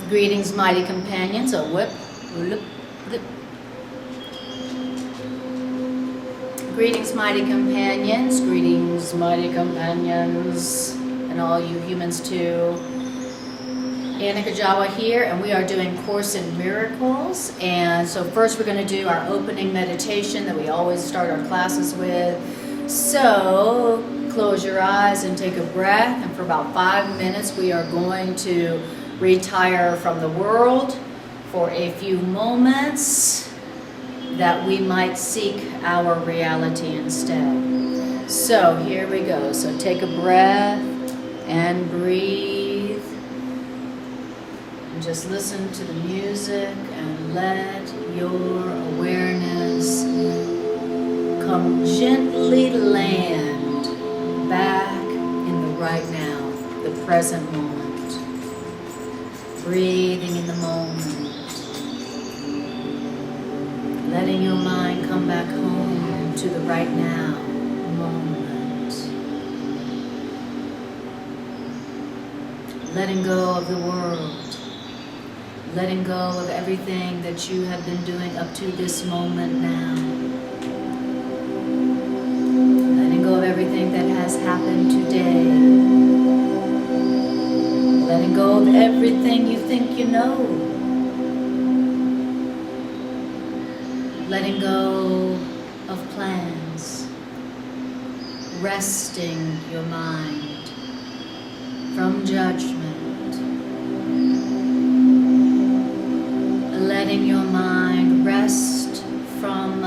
Greetings, mighty companions. A whip. Greetings, mighty companions. Greetings, mighty companions. And all you humans too. Anna Kajawa here, and we are doing Course in Miracles. And so first we're going to do our opening meditation that we always start our classes with. So close your eyes and take a breath, and for about 5 minutes we are going to retire from the world for a few moments that we might seek our reality instead. So here we go. So take a breath and breathe. And just listen to the music and let your awareness come gently land back in the right now, the present moment. Breathing in the moment. Letting your mind come back home to the right now moment. Letting go of the world. Letting go of everything that you have been doing up to this moment now. Letting go of everything that has happened today. Letting go of everything you think you know. Letting go of plans. Resting your mind from judgment. Letting your mind rest from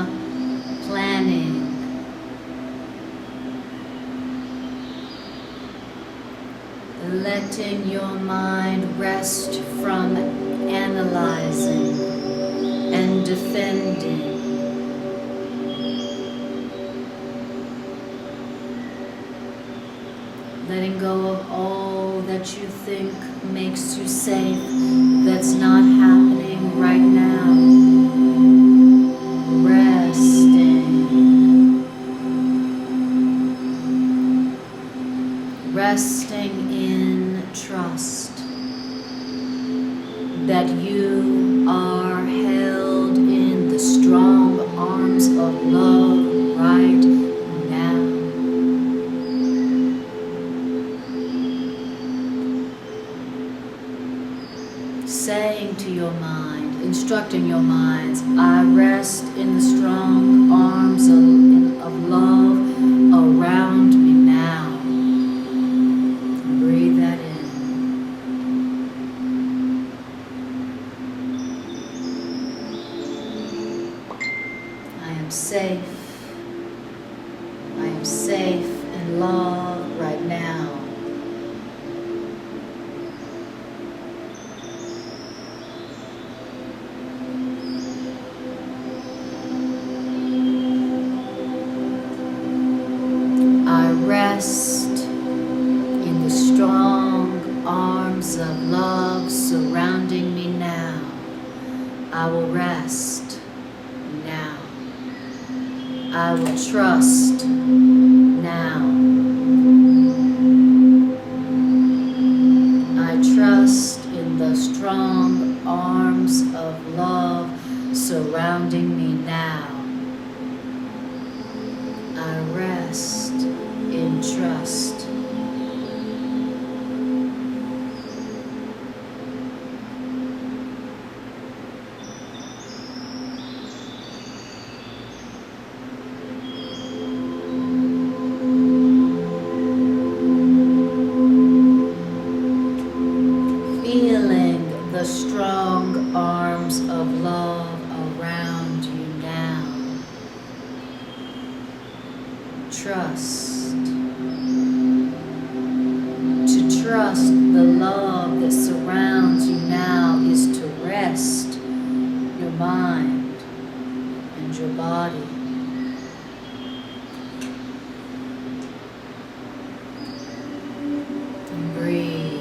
planning. Letting your mind rest from analyzing and defending. Letting go of all that you think makes you safe that's not happening right now. Resting in trust that you are held in the strong arms of love right now. Saying to your mind, instructing your minds, I rest in the strong arms of love around me now. Breathe that in. I am safe. I am safe in love right now. I rest in the strong arms of love surrounding me now. I will rest now. I will trust now. I trust in the strong arms of love surrounding me now. I rest in trust. Feeling the strong arms of love around you now. Trust. To trust the love that surrounds you now is to rest your mind and your body. And breathe.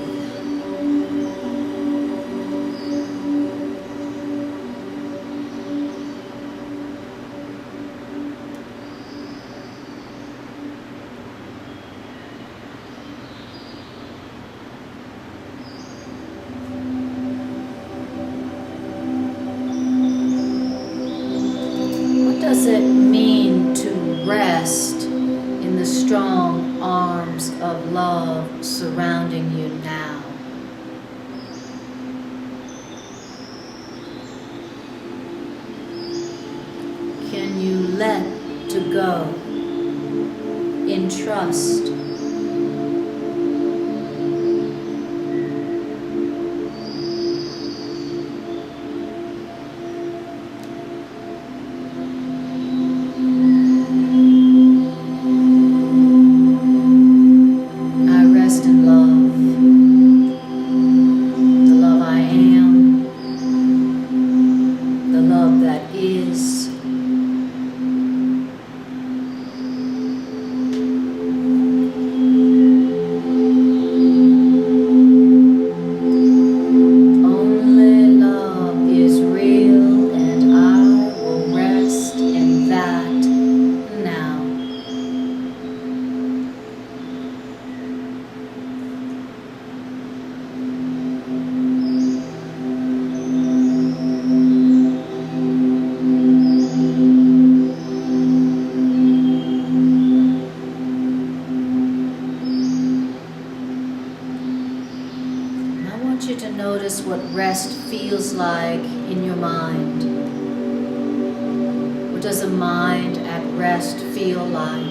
surrounding you now. Can you let to go in trust? Notice what rest feels like in your mind. What does a mind at rest feel like?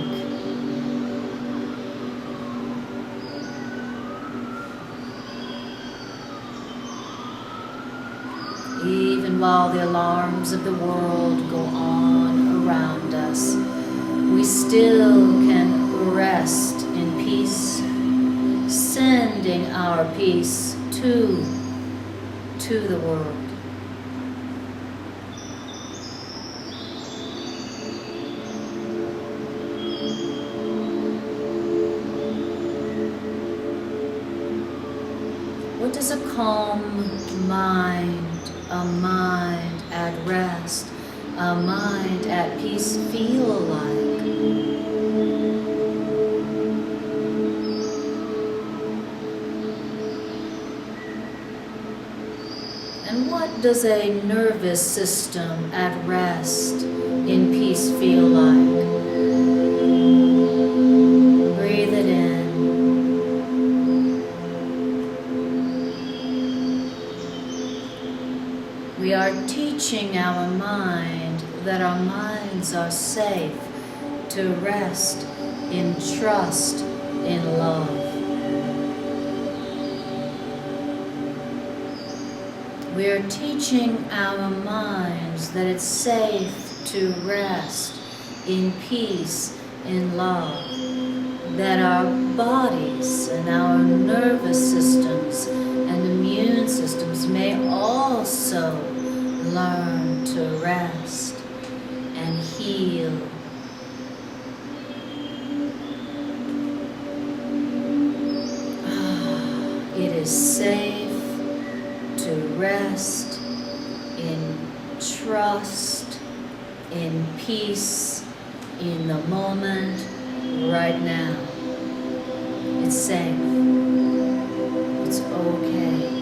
Even while the alarms of the world go on around us, we still can rest in peace, sending our peace to the world. What does a calm mind, a mind at rest, a mind at peace feel like? And what does a nervous system at rest in peace feel like? Breathe it in. We are teaching our mind that our minds are safe to rest in trust, in love. We are teaching our minds that it's safe to rest in peace, in love, that our bodies and our nervous systems and immune systems may also learn to rest and heal. It is safe to rest in trust, in peace, in the moment, right now. It's safe. It's okay.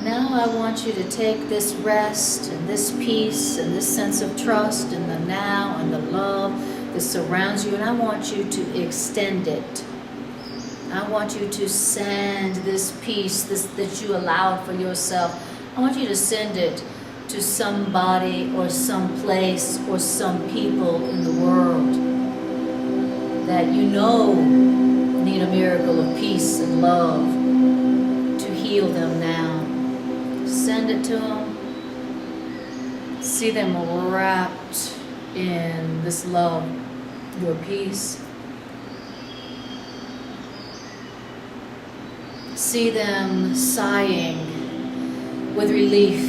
Now I want you to take this rest and this peace and this sense of trust in the now and the love that surrounds you, and I want you to extend it. I want you to send this peace that you allowed for yourself. I want you to send it to somebody or some place or some people in the world that you know need a miracle of peace and love to heal them now. Send it to them. See them wrapped in this love, your peace. See them sighing with relief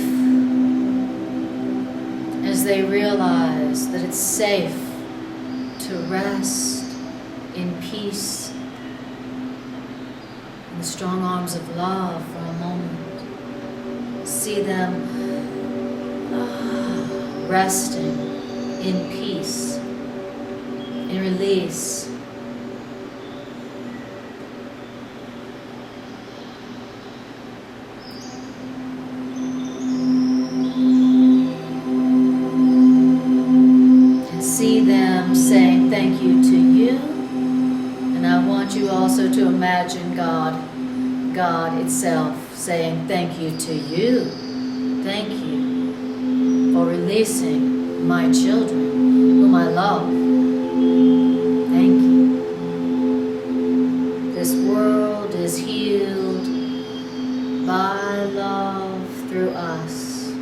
as they realize that it's safe to rest in peace in the strong arms of love for a moment. See them resting in peace and release. And see them saying thank you to you. And I want you also to imagine God itself saying thank you to you. Thank you for releasing my children whom I love. Thank you. This world is healed by love through us.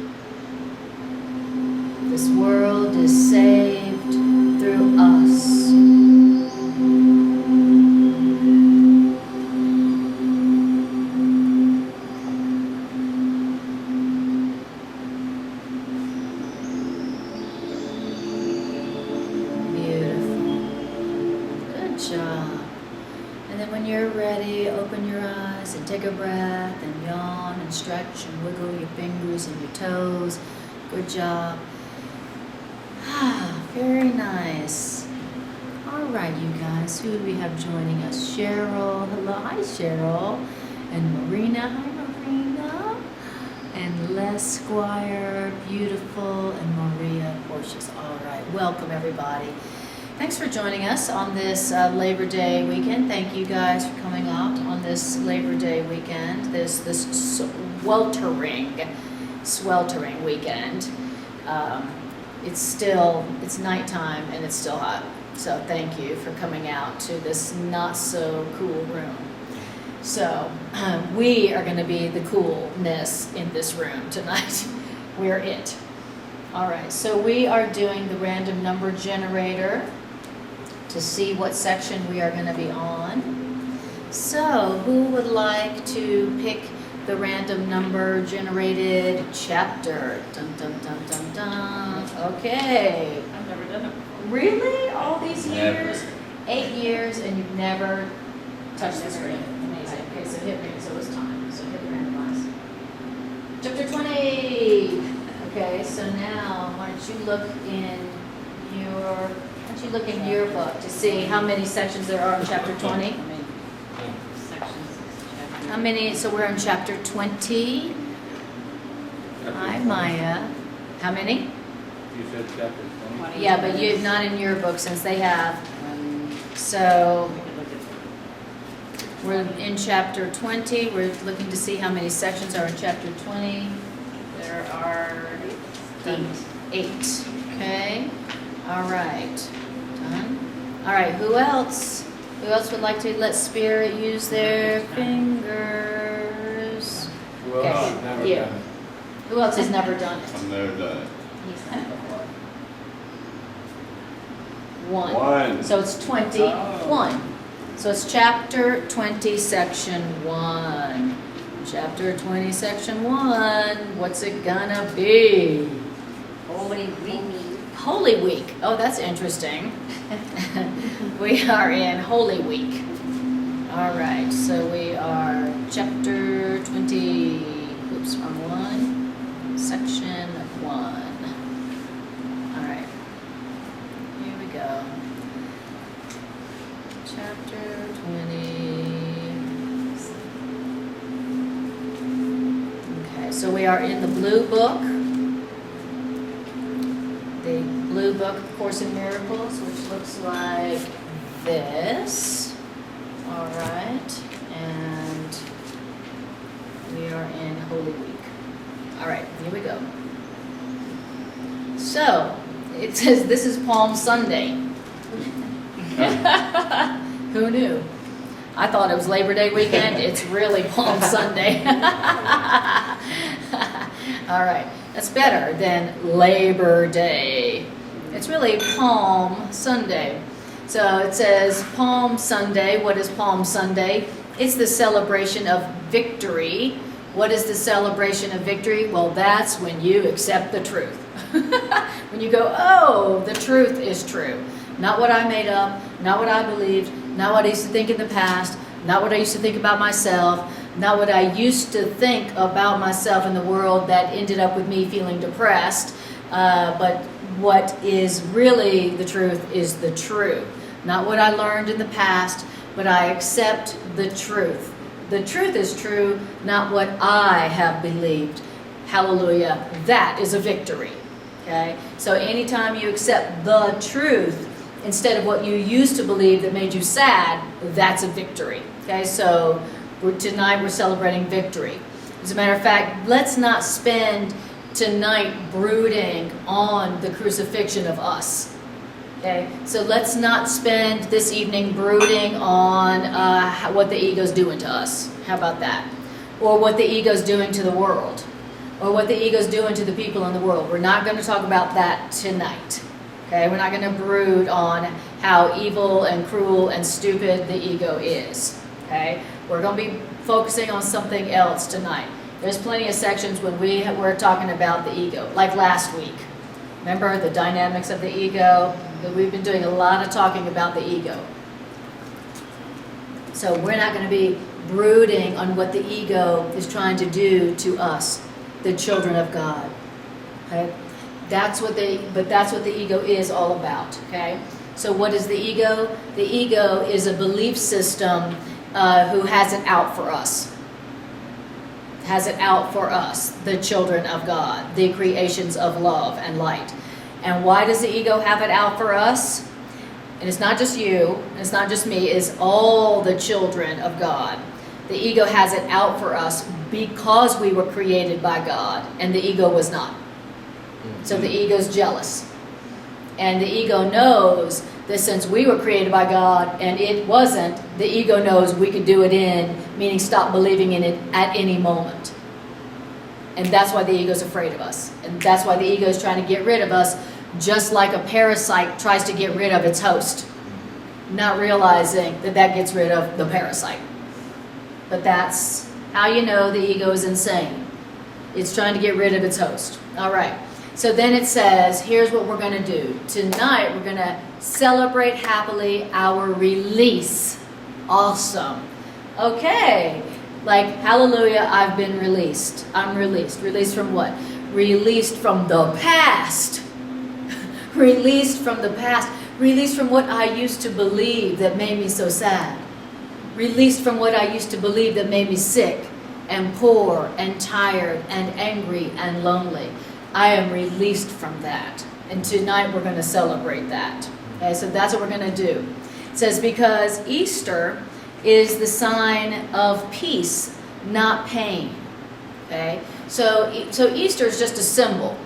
This world is saved through us. Take a breath and yawn and stretch and wiggle your fingers and your toes. Good job. Very nice. All right, you guys. Who do we have joining us? Cheryl. Hello. Hi, Cheryl. And Marina. Hi, Marina. And Les Squire. Beautiful. And Maria Portius. All right. Welcome, everybody. Thanks for joining us on this Labor Day weekend. Thank you guys for coming out on this Labor Day weekend, this sweltering weekend. It's nighttime and it's still hot. So thank you for coming out to this not so cool room. So we are going to be the coolness in this room tonight. We're it. All right, so we are doing the random number generator to see what section we are going to be on. So, who would like to pick the random number generated chapter? Dun, dun, dun, dun, dun. Okay. I've never done it before. Really? All these Never. years? 8 years and you've never touched the screen. Amazing. Okay, so hit me. So it's time. So hit the randomize. Chapter 20. Okay, so now why don't you look in your book to see how many sections there are in chapter 20? Sections, chapter. How many? So we're in chapter 20. Hi, Maya. How many? You said chapter 20? Yeah, but you not in your book since they have. So We could look at we're in chapter 20. We're looking to see how many sections are in chapter 20. There are 8. Okay. All right. Done. All right. Who else? Who else would like to let Spirit use their fingers? Well, Okay, I've never you. done it. Who else has never done it? I've never done it. He's done it before. 1. 1. So it's 21. So it's chapter 20, section 1. Chapter 20, section 1. What's it gonna be? Holy Week. Holy Week. Oh, that's interesting. We are in Holy Week. All right, so we are chapter 20, oops, wrong one, section 1. All right, here we go. Chapter 20. Okay, so we are in the blue book. The blue book, Course in Miracles, which looks like this. All right, and we are in Holy Week. All right, here we go. So, it says this is Palm Sunday. Who knew? I thought it was Labor Day weekend. It's really Palm Sunday. All right. That's better than Labor Day. It's really Palm Sunday. So it says Palm Sunday. What is Palm Sunday? It's the celebration of victory. What is the celebration of victory? Well, that's when you accept the truth. When you go, oh, the truth is true. Not what I made up, not what I believed, not what I used to think in the past, not what I used to think about myself, not what I used to think about myself in the world that ended up with me feeling depressed. But what is really the truth is the truth. Not what I learned in the past, but I accept the truth. The truth is true, not what I have believed. Hallelujah. That is a victory. Okay? So anytime you accept the truth instead of what you used to believe that made you sad, that's a victory. Okay? So tonight we're celebrating victory. As a matter of fact, let's not spend tonight brooding on the crucifixion of us. Okay? So let's not spend this evening brooding on what the ego's doing to us. How about that? Or what the ego's doing to the world. Or what the ego's doing to the people in the world. We're not going to talk about that tonight. Okay? We're not going to brood on how evil and cruel and stupid the ego is. Okay? We're going to be focusing on something else tonight. There's plenty of sections when we're talking about the ego, like last week. Remember the dynamics of the ego? We've been doing a lot of talking about the ego. So we're not going to be brooding on what the ego is trying to do to us, the children of God. Okay? That's what the ego is all about. Okay? So what is the ego? The ego is a belief system who has it out for us. Has it out for us, the children of God, the creations of love and light. And why does the ego have it out for us? And it's not just you, and it's not just me, it's all the children of God. The ego has it out for us because we were created by God, and the ego was not. So the ego's jealous. And the ego knows that since we were created by God and it wasn't, the ego knows we could do it in, meaning stop believing in it at any moment. And that's why the ego's afraid of us. And that's why the ego is trying to get rid of us, just like a parasite tries to get rid of its host, not realizing that that gets rid of the parasite. But that's how you know the ego is insane. It's trying to get rid of its host. All right. So then it says, here's what we're going to do. Tonight we're going to celebrate happily our release. Awesome. Okay. Like, hallelujah, I've been released. I'm released. Released from what? Released from the past. Released from the past. Released from what I used to believe that made me so sad. Released from what I used to believe that made me sick and poor and tired and angry and lonely. I am released from that. And tonight we're going to celebrate that. Okay, so that's what we're going to do. It says, because Easter is the sign of peace, not pain. Okay, so Easter is just a symbol.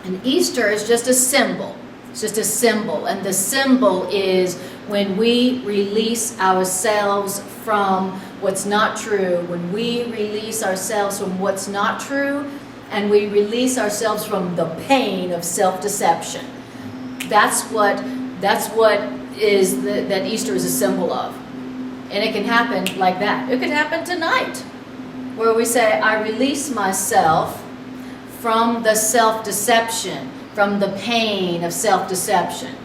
And Easter is just a symbol. It's just a symbol. And the symbol is when we release ourselves from what's not true, when we release ourselves from what's not true, and we release ourselves from the pain of self-deception. That's what is that Easter is a symbol of. And it can happen like that. It could happen tonight, where we say, I release myself from the self-deception, from the pain of self-deception.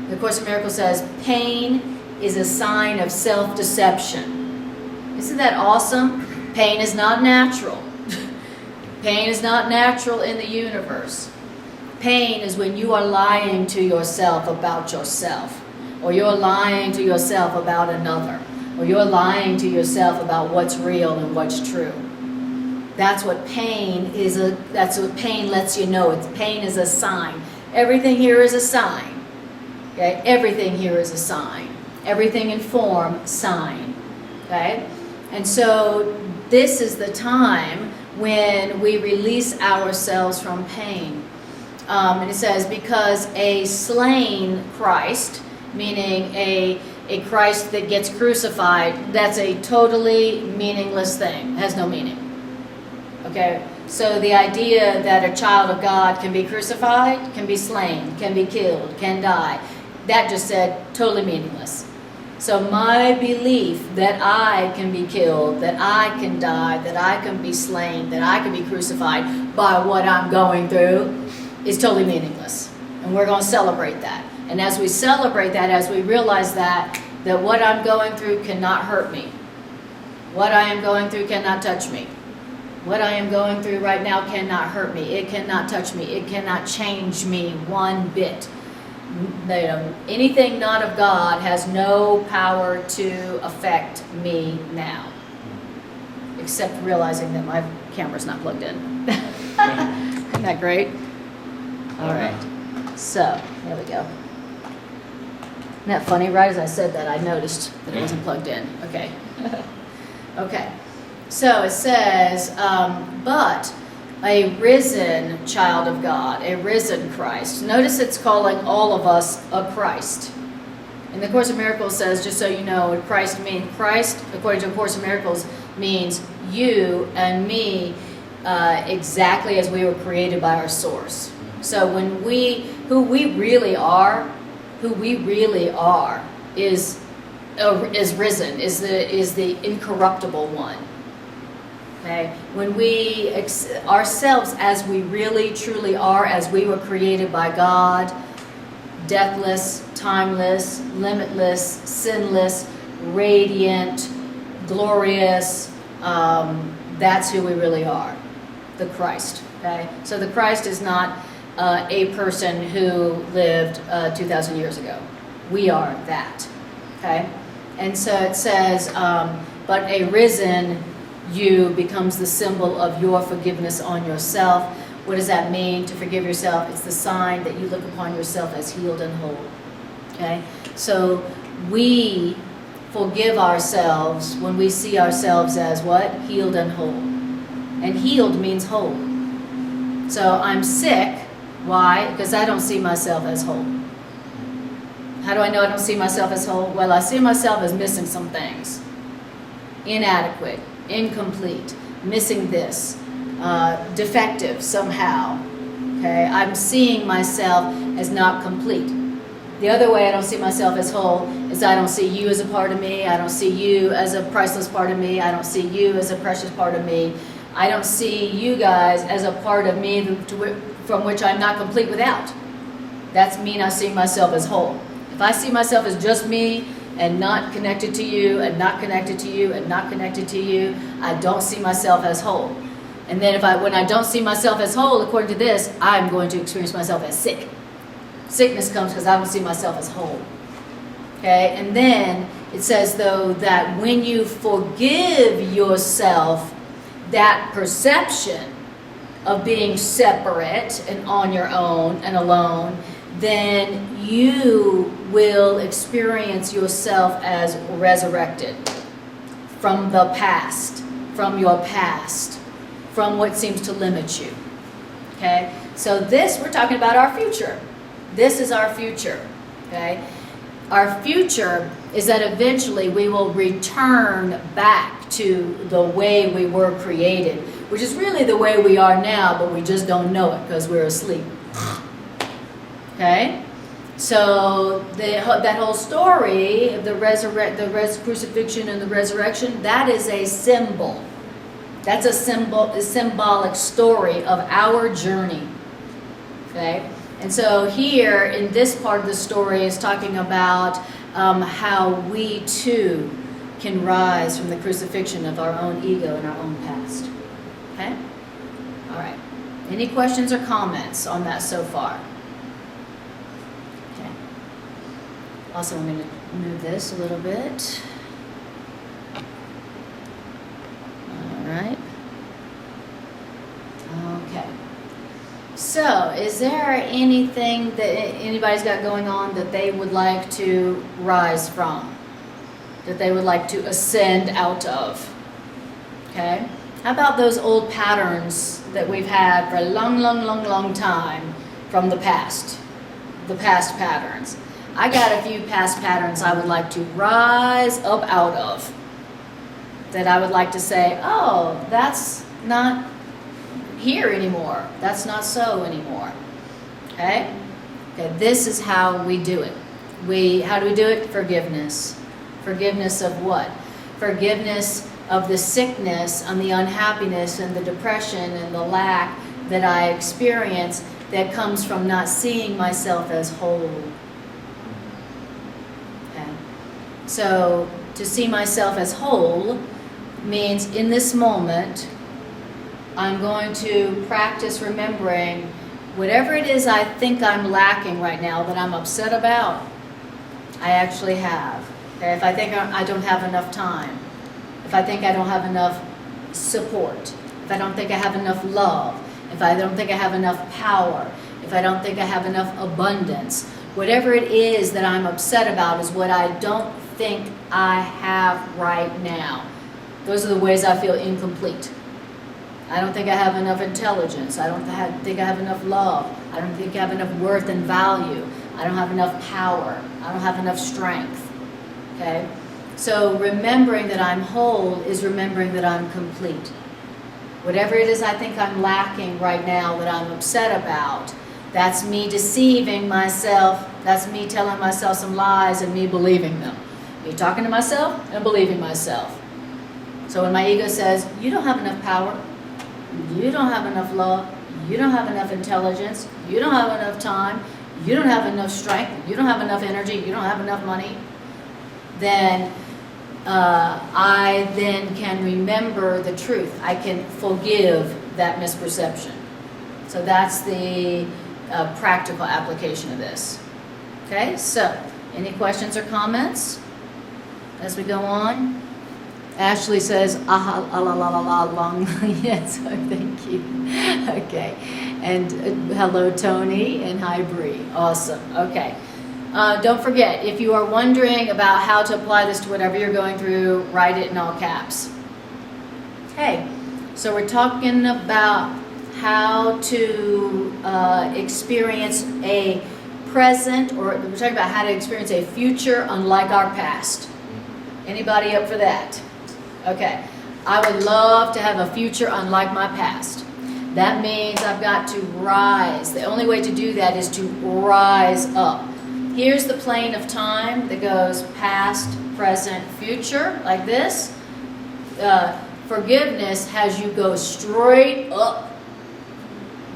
The Course in Miracles says, pain is a sign of self-deception. Isn't that awesome? Pain is not natural. Pain is not natural in the universe. Pain is when you are lying to yourself about yourself, or you're lying to yourself about another, or you're lying to yourself about what's real and what's true. That's what pain is. That's what pain lets you know. Pain is a sign. Everything here is a sign. Okay? Everything here is a sign. Everything in form, sign. Okay? And so this is the time when we release ourselves from pain. And it says, because a slain Christ, meaning a Christ that gets crucified, that's a totally meaningless thing. It has no meaning. Okay, so the idea that a child of God can be crucified, can be slain, can be killed, can die, that just said totally meaningless. So my belief that I can be killed, that I can die, that I can be slain, that I can be crucified by what I'm going through is totally meaningless. And we're going to celebrate that. And as we celebrate that, as we realize that what I'm going through cannot hurt me. What I am going through cannot touch me. What I am going through right now cannot hurt me. It cannot touch me. It cannot change me one bit. Anything not of God has no power to affect me now. Except realizing that my camera's not plugged in. Isn't that great? All right. So, there we go. Isn't that funny? Right as I said that, I noticed that it wasn't plugged in. Okay. Okay. So it says, but a risen child of God, a risen Christ. Notice it's calling all of us a Christ. And the Course of Miracles says, just so you know what Christ means, Christ, according to the Course of Miracles, means you and me exactly as we were created by our source. So when who we really are is risen, is the incorruptible one. Okay, when we ourselves as we really truly are, as we were created by God, deathless, timeless, limitless, sinless, radiant, glorious, that's who we really are, the Christ. Okay, so the Christ is not a person who lived 2,000 years ago. We are that. Okay, and so it says, but a risen you becomes the symbol of your forgiveness on yourself. What does that mean, to forgive yourself? It's the sign that you look upon yourself as healed and whole. Okay? So we forgive ourselves when we see ourselves as what? Healed and whole. And healed means whole. So I'm sick. Why? Because I don't see myself as whole. How do I know I don't see myself as whole? Well, I see myself as missing some things. Inadequate. Incomplete, missing this, defective somehow. Okay, I'm seeing myself as not complete. The other way I don't see myself as whole is I don't see you as a part of me. I don't see you as a priceless part of me. I don't see you as a precious part of me. I don't see you guys as a part of me from which I'm not complete without. That's mean I see myself as whole. If I see myself as just me, and not connected to you, and not connected to you, and not connected to you, I don't see myself as whole. And then when I don't see myself as whole, according to this, I'm going to experience myself as sick. Sickness comes because I don't see myself as whole. Okay, and then it says, though, that when you forgive yourself that perception of being separate and on your own and alone, then you will experience yourself as resurrected from the past, from your past, from what seems to limit you. Okay? So we're talking about our future. This is our future. Okay? Our future is that eventually we will return back to the way we were created, which is really the way we are now, but we just don't know it because we're asleep. Okay, so that whole story of the crucifixion and the resurrection, that is a symbol. That's a symbolic story of our journey. Okay, and so here in this part of the story is talking about how we too can rise from the crucifixion of our own ego and our own past. Okay, all right. Any questions or comments on that so far? Also, I'm going to move this a little bit. All right. Okay. So, is there anything that anybody's got going on that they would like to rise from? That they would like to ascend out of? Okay. How about those old patterns that we've had for a long time from the past? The past patterns. I got a few past patterns I would like to rise up out of. That I would like to say, oh, that's not here anymore. That's not so anymore. Okay? Okay, this is how we do it. How do we do it? Forgiveness. Forgiveness of what? Forgiveness of the sickness and the unhappiness and the depression and the lack that I experience that comes from not seeing myself as whole. So to see myself as whole means in this moment, I'm going to practice remembering whatever it is I think I'm lacking right now that I'm upset about, I actually have. Okay? If I think I don't have enough time, if I think I don't have enough support, if I don't think I have enough love, if I don't think I have enough power, if I don't think I have enough abundance, whatever it is that I'm upset about is what I don't think I have right now. Those are the ways I feel incomplete. I don't think I have enough intelligence. I don't think I have enough love. I don't think I have enough worth and value. I don't have enough power. I don't have enough strength. Okay? So remembering that I'm whole is remembering that I'm complete. Whatever it is I think I'm lacking right now that I'm upset about, that's me deceiving myself. That's me telling myself some lies and me believing them. Me talking to myself and believing myself. So when my ego says, you don't have enough power, you don't have enough love, you don't have enough intelligence, you don't have enough time, you don't have enough strength, you don't have enough energy, you don't have enough money, then I then can remember the truth. I can forgive that misperception. So that's the practical application of this. Okay, so any questions or comments as we go on? Ashley says, aha, la la la la la, long. Yes, thank you. Okay, and hello, Tony, and hi, Bree. Awesome. Okay. Don't forget, if you are wondering about how to apply this to whatever you're going through, write it in all caps. Okay, so we're talking about how to experience a present, or we're talking about how to experience a future unlike our past. Anybody up for that? Okay, I would love to have a future unlike my past. That means I've got to rise. The only way to do that is to rise up. Here's the plane of time that goes past, present, future, like this. Forgiveness has you go straight up.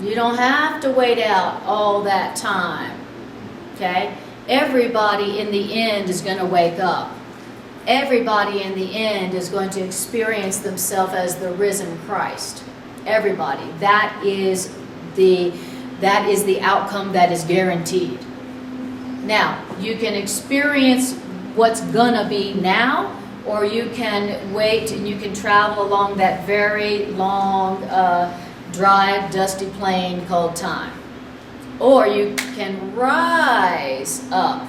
You don't have to wait out all that time. Okay? Everybody in the end is going to wake up. Everybody in the end is going to experience themselves as the risen Christ. Everybody. That is the outcome that is guaranteed. Now, you can experience what's gonna be now, or you can wait and you can travel along that very long, dry, dusty plain called time. Or you can rise up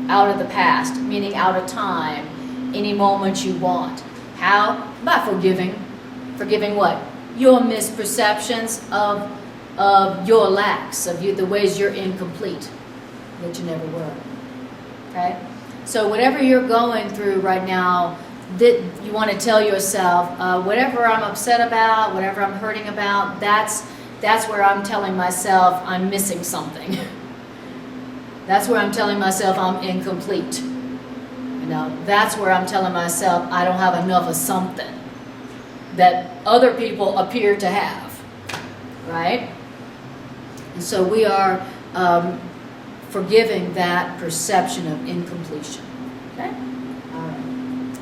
out of the past, meaning out of time, any moment you want. How? By forgiving. Forgiving what? Your misperceptions of your lacks, of the ways you're incomplete, that you never were. Okay? So whatever you're going through right now, that you want to tell yourself, whatever I'm upset about, whatever I'm hurting about, that's where I'm telling myself I'm missing something. That's where I'm telling myself I'm incomplete. You know, that's where I'm telling myself I don't have enough of something that other people appear to have, right? And so we are forgiving that perception of incompletion. Okay? All right.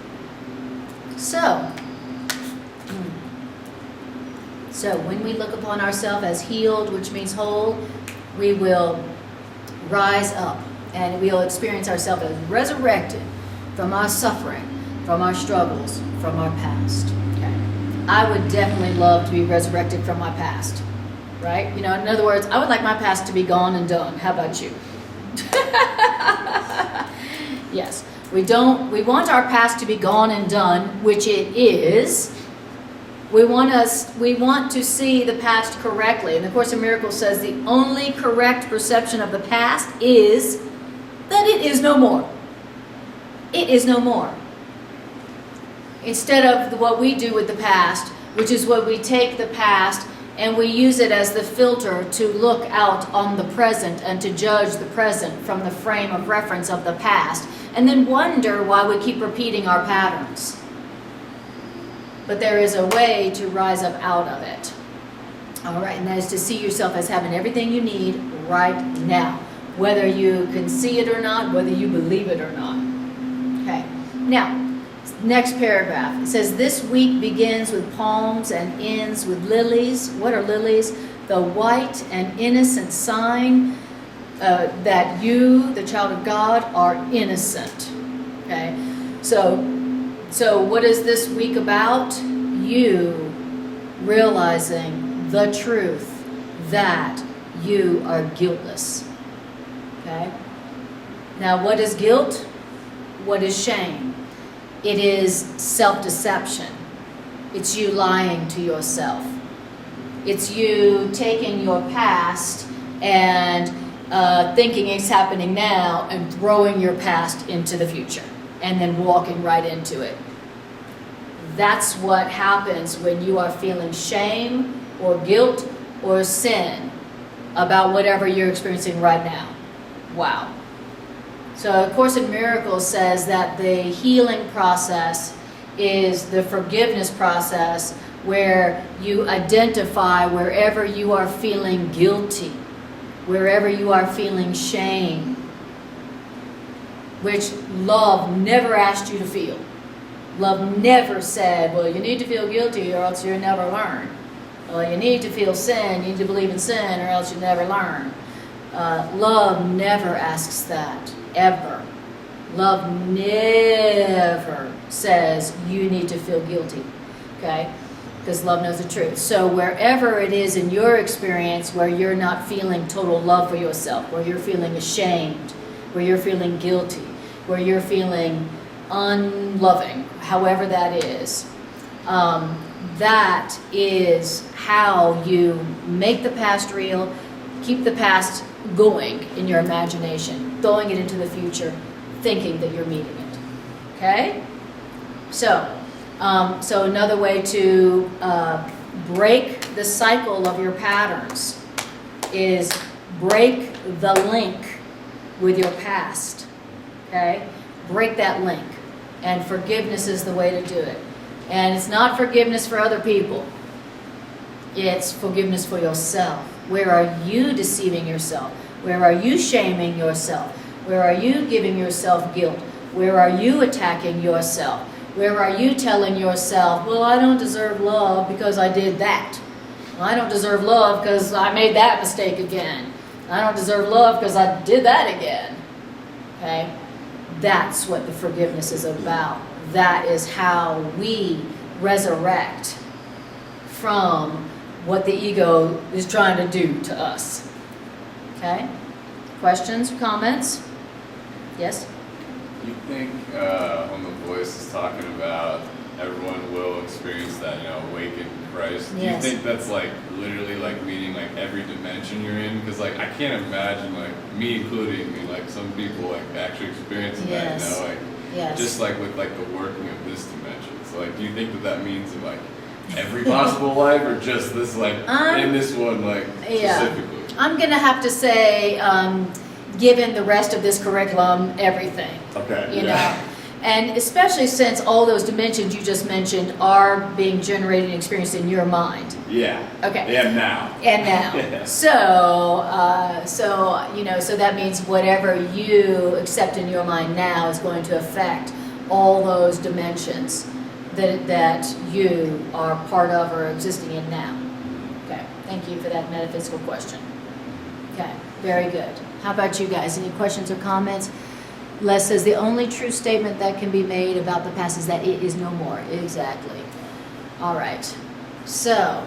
So when we look upon ourselves as healed, which means whole, we will rise up and we'll experience ourselves as resurrected from our suffering, from our struggles, from our past. Okay? I would definitely love to be resurrected from my past, right? You know, in other words, I would like my past to be gone and done. How about you? Yes, we want our past to be gone and done, which it is. We want to see the past correctly. And the Course in Miracles says the only correct perception of the past is that it is no more. It is no more. Instead of what we do with the past, which is what we take the past and we use it as the filter to look out on the present and to judge the present from the frame of reference of the past, and then wonder why we keep repeating our patterns. But there is a way to rise up out of it. All right, and that is to see yourself as having everything you need right now, whether you can see it or not, whether you believe it or not. Okay. Now, Next paragraph. It says, this week begins with palms and ends with lilies. What are lilies? The white and innocent sign that you, the child of God, are innocent. Okay? So what is this week about? You realizing the truth that you are guiltless. Okay? Now, what is guilt? What is shame? It is self-deception. It's you lying to yourself. It's you taking your past and thinking it's happening now and throwing your past into the future and then walking right into it. That's what happens when you are feeling shame or guilt or sin about whatever you're experiencing right now. Wow. So A Course in Miracles says that the healing process is the forgiveness process where you identify wherever you are feeling guilty, wherever you are feeling shame, which love never asked you to feel. Love never said, well, you need to feel guilty or else you'll never learn. Well, you need to feel sin, you need to believe in sin or else you'll never learn. Love never asks that, ever. Love never says you need to feel guilty, okay? Because love knows the truth. So wherever it is in your experience where you're not feeling total love for yourself, where you're feeling ashamed, where you're feeling guilty, where you're feeling unloving, however that is how you make the past real, keep the past going in your imagination, throwing it into the future, thinking that you're meeting it. Okay? So another way to break the cycle of your patterns is break the link with your past. Okay? Break that link. And forgiveness is the way to do it. And it's not forgiveness for other people. It's forgiveness for yourself. Where are you deceiving yourself? Where are you shaming yourself? Where are you giving yourself guilt? Where are you attacking yourself? Where are you telling yourself, well, I don't deserve love because I did that. I don't deserve love because I made that mistake again. I don't deserve love because I did that again. Okay? That's what the forgiveness is about. That is how we resurrect from what the ego is trying to do to us. Okay? Questions, comments? Yes? You think when the voice is talking about everyone will experience that, awakened Christ, do Yes. you think that's like literally like meaning like every dimension you're in? Because like I can't imagine like me including me, like some people like actually experiencing Yes. that, Yes. just like with like the working of this dimension. So like do you think that means in like every possible life or just this like in this one like specifically? I'm going to have to say, given the rest of this curriculum, everything. Okay. You know? And especially since all those dimensions you just mentioned are being generated and experienced in your mind. Yeah. Okay. And now. And now. Yeah. So that means whatever you accept in your mind now is going to affect all those dimensions that you are part of or existing in now. Okay. Thank you for that metaphysical question. Okay. Very good. How about you guys? Any questions or comments? Les says the only true statement that can be made about the past is that it is no more. Exactly. All right. So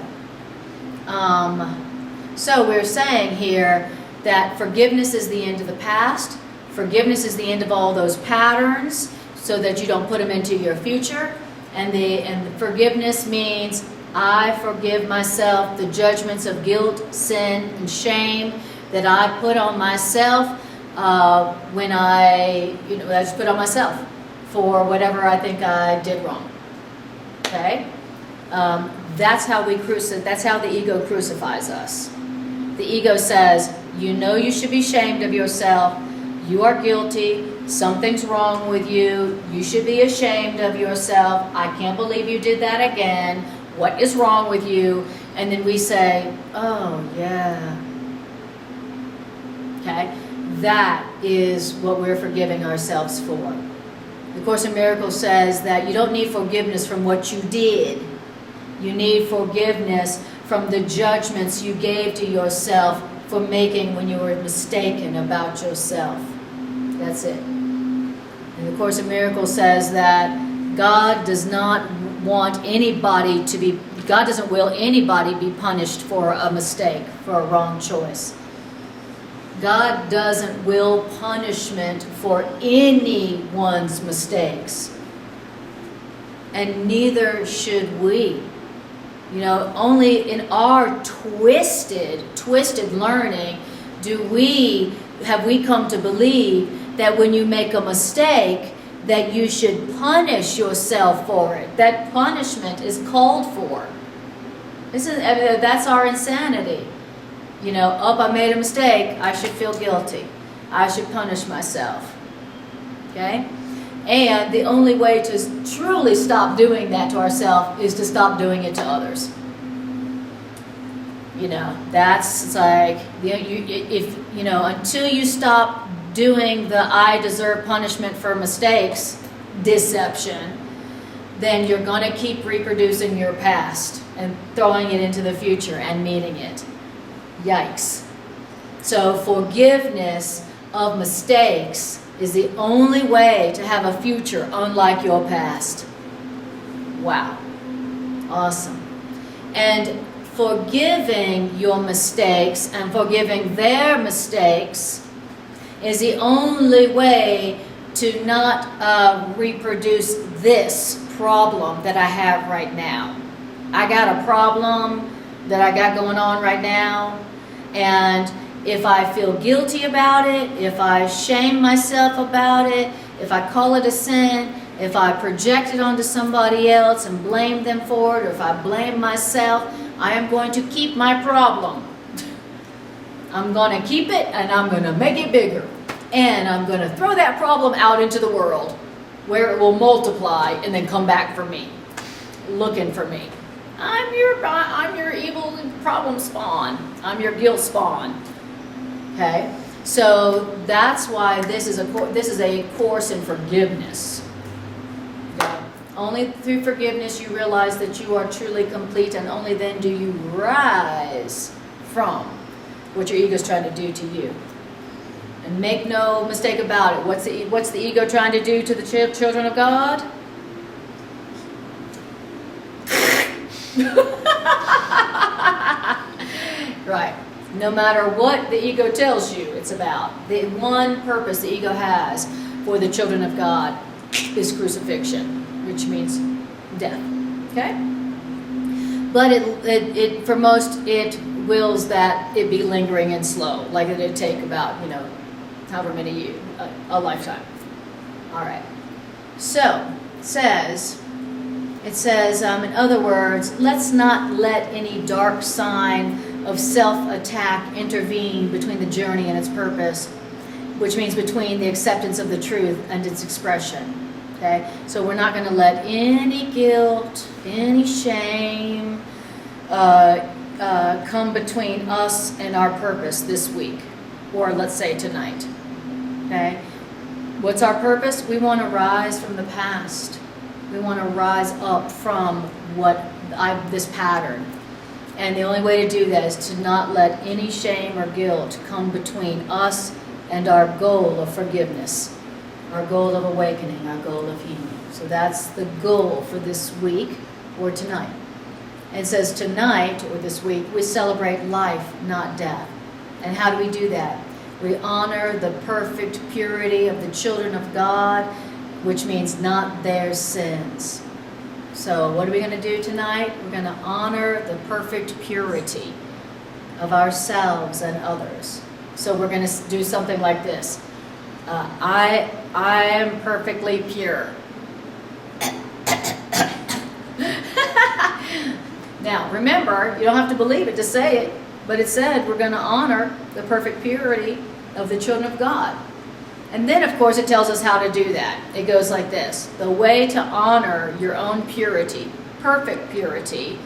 we're saying here that forgiveness is the end of the past. Forgiveness is the end of all those patterns so that you don't put them into your future. And the forgiveness means I forgive myself the judgments of guilt, sin, and shame that I put on myself when I just put on myself for whatever I think I did wrong. Okay? That's how that's how the ego crucifies us. The ego says, you should be ashamed of yourself. You are guilty. Something's wrong with you. You should be ashamed of yourself. I can't believe you did that again. What is wrong with you? And then we say, oh, yeah. Okay? That is what we're forgiving ourselves for. The Course in Miracles says that you don't need forgiveness from what you did. You need forgiveness from the judgments you gave to yourself for making when you were mistaken about yourself. That's it. And the Course in Miracles says that God does not want anybody to be, God doesn't will anybody be punished for a mistake, for a wrong choice. God doesn't will punishment for anyone's mistakes. And neither should we. You know, only in our twisted learning have we come to believe that when you make a mistake, that you should punish yourself for it. That punishment is called for. That's our insanity. You know, I made a mistake, I should feel guilty. I should punish myself. Okay? And the only way to truly stop doing that to ourselves is to stop doing it to others. You know, that's like, until you stop doing the I deserve punishment for mistakes deception, then you're going to keep reproducing your past and throwing it into the future and meaning it. Yikes. So forgiveness of mistakes is the only way to have a future unlike your past. Wow. Awesome. And forgiving your mistakes and forgiving their mistakes is the only way to not reproduce this problem that I have right now. I got a problem that I got going on right now, and if I feel guilty about it, if I shame myself about it, if I call it a sin, if I project it onto somebody else and blame them for it, or if I blame myself, I am going to keep my problem. I'm going to keep it and I'm going to make it bigger. And I'm going to throw that problem out into the world where it will multiply and then come back for me, looking for me. I'm your evil problem spawn. I'm your guilt spawn. Okay? So that's why this is a course in forgiveness. Okay? Only through forgiveness you realize that you are truly complete, and only then do you rise from what your ego is trying to do to you. And make no mistake about it. What's the ego trying to do to the children of God? Right. No matter what the ego tells you it's about, the one purpose the ego has for the children of God is crucifixion, which means death. Okay? But it for most it wills that it be lingering and slow, like it'd take about, however many years, a lifetime. All right. So it says, in other words, let's not let any dark sign of self-attack intervene between the journey and its purpose, which means between the acceptance of the truth and its expression. Okay? So we're not going to let any guilt, any shame come between us and our purpose this week, or let's say tonight. Okay? What's our purpose? We want to rise from the past. We want to rise up from this pattern. And the only way to do that is to not let any shame or guilt come between us and our goal of forgiveness, our goal of awakening, our goal of healing. So that's the goal for this week or tonight. It says tonight or this week, we celebrate life, not death. And how do we do that? We honor the perfect purity of the children of God, which means not their sins. So what are we going to do tonight? We're going to honor the perfect purity of ourselves and others. So we're going to do something like this. I am perfectly pure. Now, remember, you don't have to believe it to say it, but it said we're going to honor the perfect purity of the children of God. And then, of course, it tells us how to do that. It goes like this. The way to honor your own purity, perfect purity,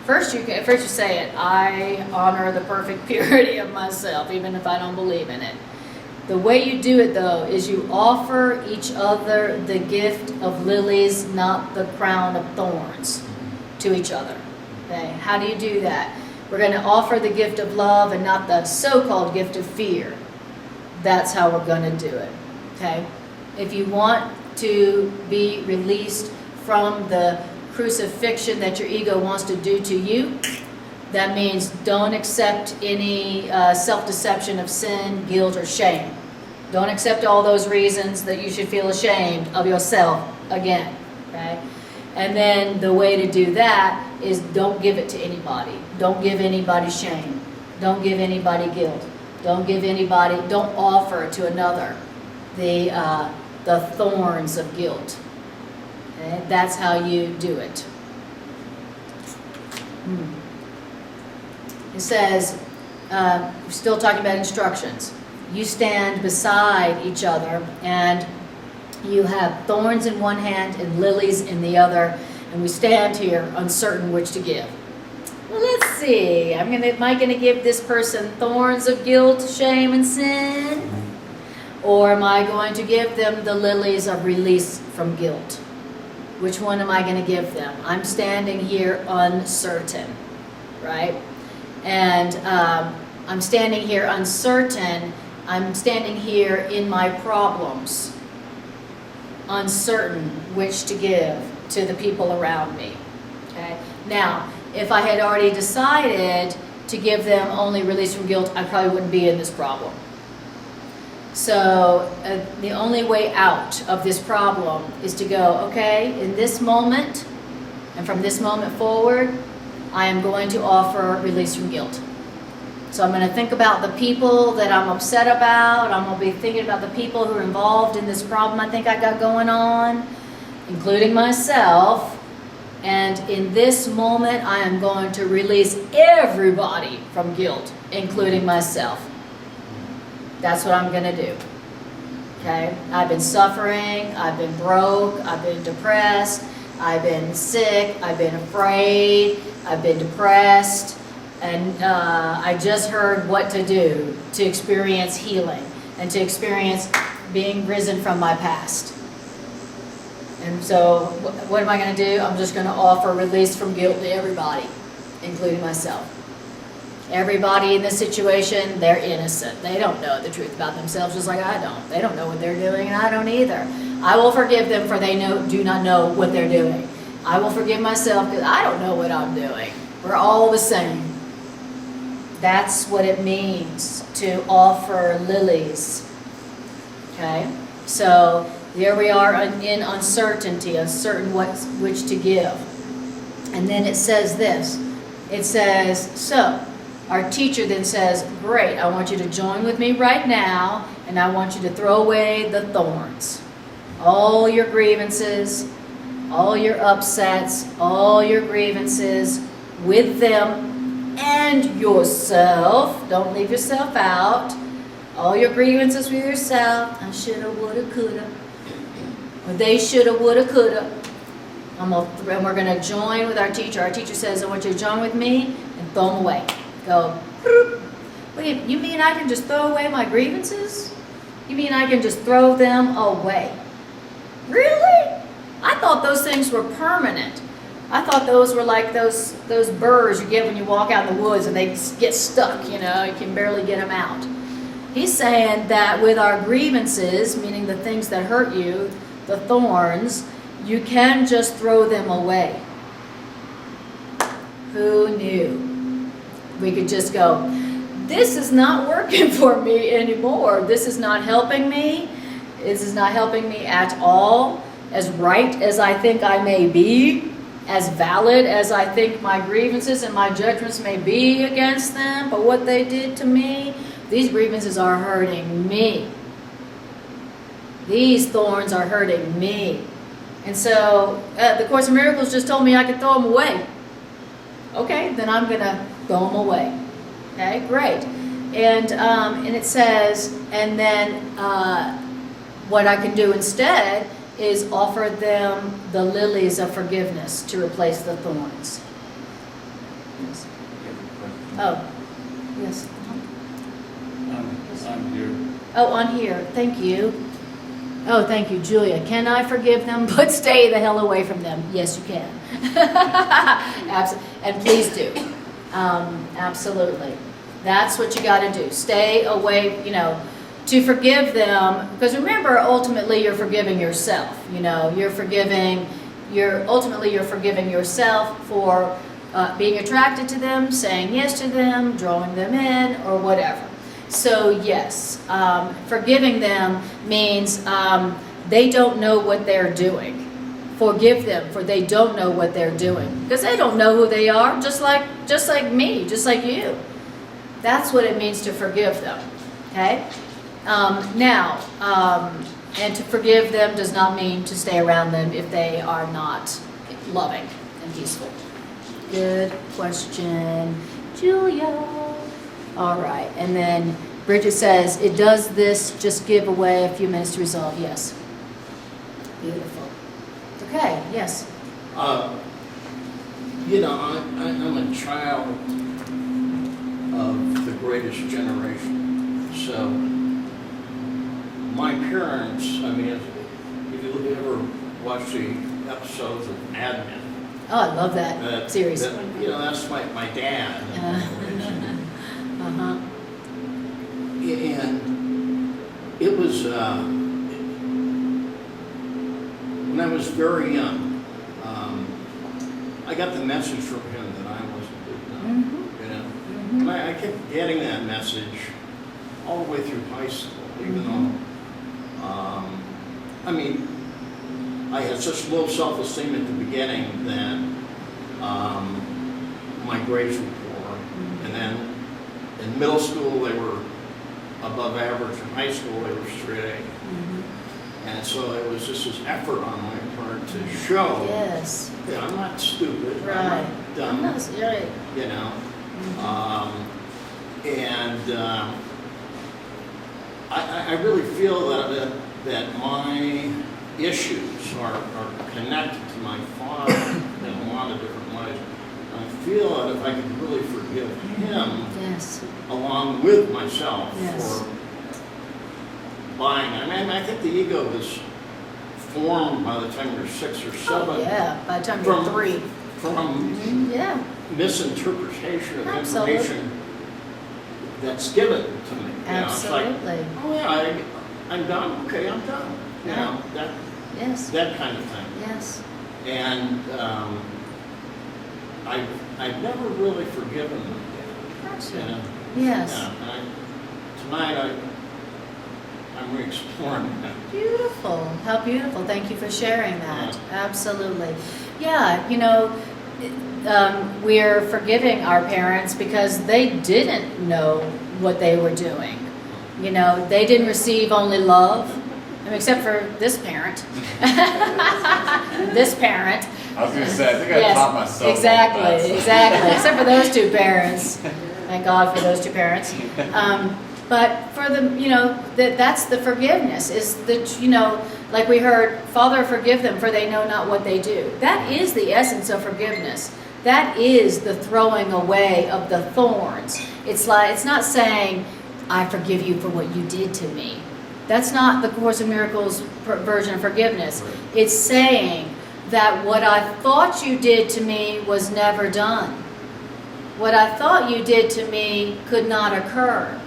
first you say it, I honor the perfect purity of myself, even if I don't believe in it. The way you do it, though, is you offer each other the gift of lilies, not the crown of thorns, to each other. Okay? How do you do that? We're going to offer the gift of love and not the so-called gift of fear. That's how we're going to do it. Okay? If you want to be released from the crucifixion that your ego wants to do to you, that means don't accept any self-deception of sin, guilt, or shame. Don't accept all those reasons that you should feel ashamed of yourself again. Okay? And then the way to do that is don't give it to anybody. Don't give anybody shame. Don't give anybody guilt. Don't offer to another the thorns of guilt. Okay? That's how you do it. It says, we're still talking about instructions. You stand beside each other, and you have thorns in one hand and lilies in the other, and we stand here uncertain which to give. Well, let's see. Am I going to give this person thorns of guilt, shame, and sin? Or am I going to give them the lilies of release from guilt? Which one am I going to give them? I'm standing here uncertain, right? And I'm standing here uncertain. I'm standing here in my problems, uncertain which to give to the people around me. Okay. Now, if I had already decided to give them only release from guilt, I probably wouldn't be in this problem. So the only way out of this problem is to go, okay, in this moment, and from this moment forward, I am going to offer release from guilt. So I'm going to think about the people that I'm upset about. I'm going to be thinking about the people who are involved in this problem I think I got going on, including myself. And in this moment, I am going to release everybody from guilt, including myself. That's what I'm going to do. Okay? I've been suffering. I've been broke. I've been depressed. I've been sick. I've been afraid. I've been depressed. And I just heard what to do to experience healing and to experience being risen from my past. And so what am I going to do? I'm just going to offer release from guilt to everybody, including myself. Everybody in this situation, they're innocent. They don't know the truth about themselves, just like I don't. They don't know what they're doing, and I don't either. I will forgive them, for they do not know what they're doing. I will forgive myself because I don't know what I'm doing. We're all the same. That's what it means to offer lilies. Okay? So here we are in uncertainty, uncertain which to give. And then it says this. It says, so our teacher then says, great, I want you to join with me right now, and I want you to throw away the thorns. All your grievances, all your upsets, all your grievances with them and yourself. Don't leave yourself out. All your grievances with yourself. I shoulda, woulda, coulda. Or they shoulda, woulda, coulda. And we're going to join with our teacher. Our teacher says, I want you to join with me and throw them away. Go. Wait, you mean I can just throw away my grievances? You mean I can just throw them away? Really? I thought those things were permanent. I thought those were like those burrs you get when you walk out in the woods and they get stuck, you can barely get them out. He's saying that with our grievances, meaning the things that hurt you, the thorns, you can just throw them away. Who knew? We could just go, this is not working for me anymore. This is not helping me. This is not helping me at all. As right as I think I may be, as valid as I think my grievances and my judgments may be against them, but what they did to me, these grievances are hurting me. These thorns are hurting me. And so the Course in Miracles just told me I could throw them away. Okay, then I'm going to throw them away. Okay, great. And it says, and then what I can do instead is offer them the lilies of forgiveness to replace the thorns. Yes. Oh, yes. I'm here Oh, on here, thank you. Oh, thank you, Julia. Can I forgive them but stay the hell away from them? Yes, you can. And please do. Absolutely. That's what you got to do. Stay away, to forgive them, because remember, ultimately you're forgiving yourself. You're forgiving yourself for being attracted to them, saying yes to them, drawing them in, or whatever. So yes, forgiving them means they don't know what they're doing. Forgive them, for they don't know what they're doing, because they don't know who they are, just like me, just like you. That's what it means to forgive them. Okay. And to forgive them does not mean to stay around them if they are not loving and peaceful. Good question, Julia. All right, and then Bridget says, it does this just give away a few minutes to resolve? Yes. Beautiful. Okay, yes. I'm a child of the greatest generation. So my parents, if you ever watch the episodes of Mad Men. Oh, I love that series. That's my dad. Uh-huh. And it was, when I was very young, I got the message from him that I wasn't good enough, Mm-hmm. And I kept getting that message all the way through high school, even though, I had such low self-esteem at the beginning that my grades were poor, and then in middle school they were above average, in high school they were straight A. And so it was just this effort on my part to show Yes. that I'm not stupid, Right. I'm not dumb, Right. I really feel that my issues are connected to my father in a lot of different ways. I feel that if I could really forgive him, Yes. along with myself, Yes. for lying. I think the ego is formed by the time you're 6 or 7. Oh, yeah, by the time you're 3. From Yeah. misinterpretation of Absolutely. information that's given to me. Absolutely. It's like, oh yeah, I'm done. Okay, I'm done. Yes. That kind of thing. Yes. And I've never really forgiven them. Gotcha. Yes. Tonight I'm re-exploring that. Beautiful. How beautiful. Thank you for sharing that. Absolutely. Yeah, we're forgiving our parents because they didn't know what they were doing. They didn't receive only love, except for this parent. This parent. I was going to say, I think I taught myself. Exactly. Except for those two parents. Thank God for those two parents. But for that's the forgiveness, is that, like we heard, Father, forgive them, for they know not what they do. That is the essence of forgiveness. That is the throwing away of the thorns. It's not saying, I forgive you for what you did to me. That's not the Course in Miracles version of forgiveness. Right. It's saying that what I thought you did to me was never done. What I thought you did to me could not occur.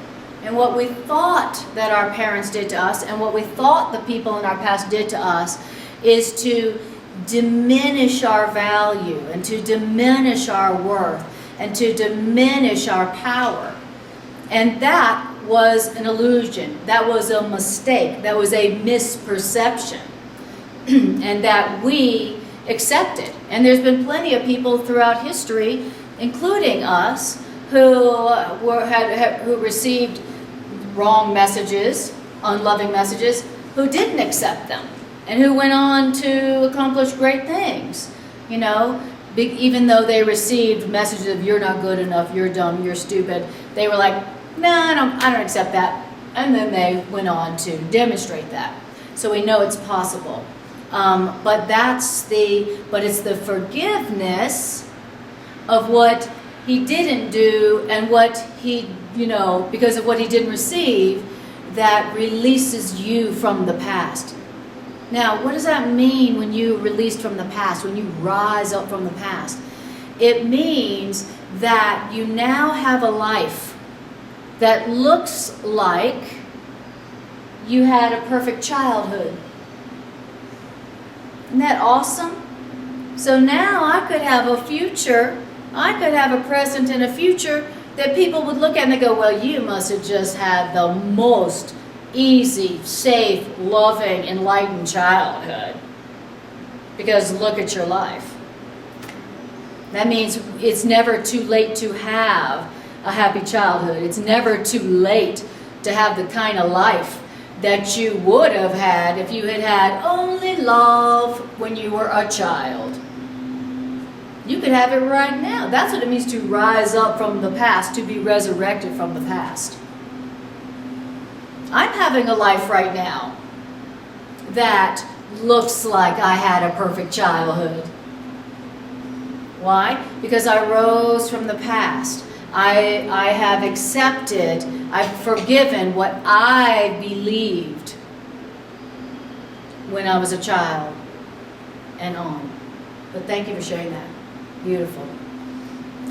And what we thought that our parents did to us, and what we thought the people in our past did to us, is to diminish our value, and to diminish our worth, and to diminish our power. And that was an illusion. That was a mistake. That was a misperception. And that we accepted. And there's been plenty of people throughout history, including us, who received wrong messages, unloving messages, who didn't accept them, and who went on to accomplish great things. Even though they received messages of "you're not good enough, you're dumb, you're stupid," they were like, "No, I don't accept that," and then they went on to demonstrate that. So we know it's possible. But it's the forgiveness of what he didn't do, and what he, because of what he didn't receive, that releases you from the past. Now, what does that mean when you released from the past, when you rise up from the past? It means that you now have a life that looks like you had a perfect childhood. Isn't that awesome? So now I could have a future, I could have a present and a future that people would look at and they go, well, you must have just had the most easy, safe, loving, enlightened childhood. Because look at your life. That means it's never too late to have a happy childhood. It's never too late to have the kind of life that you would have had if you had had only love when you were a child. You could have it right now. That's what it means to rise up from the past, to be resurrected from the past. I'm having a life right now that looks like I had a perfect childhood. Why? Because I rose from the past. I have accepted, I've forgiven what I believed when I was a child and on. But thank you for sharing that. Beautiful.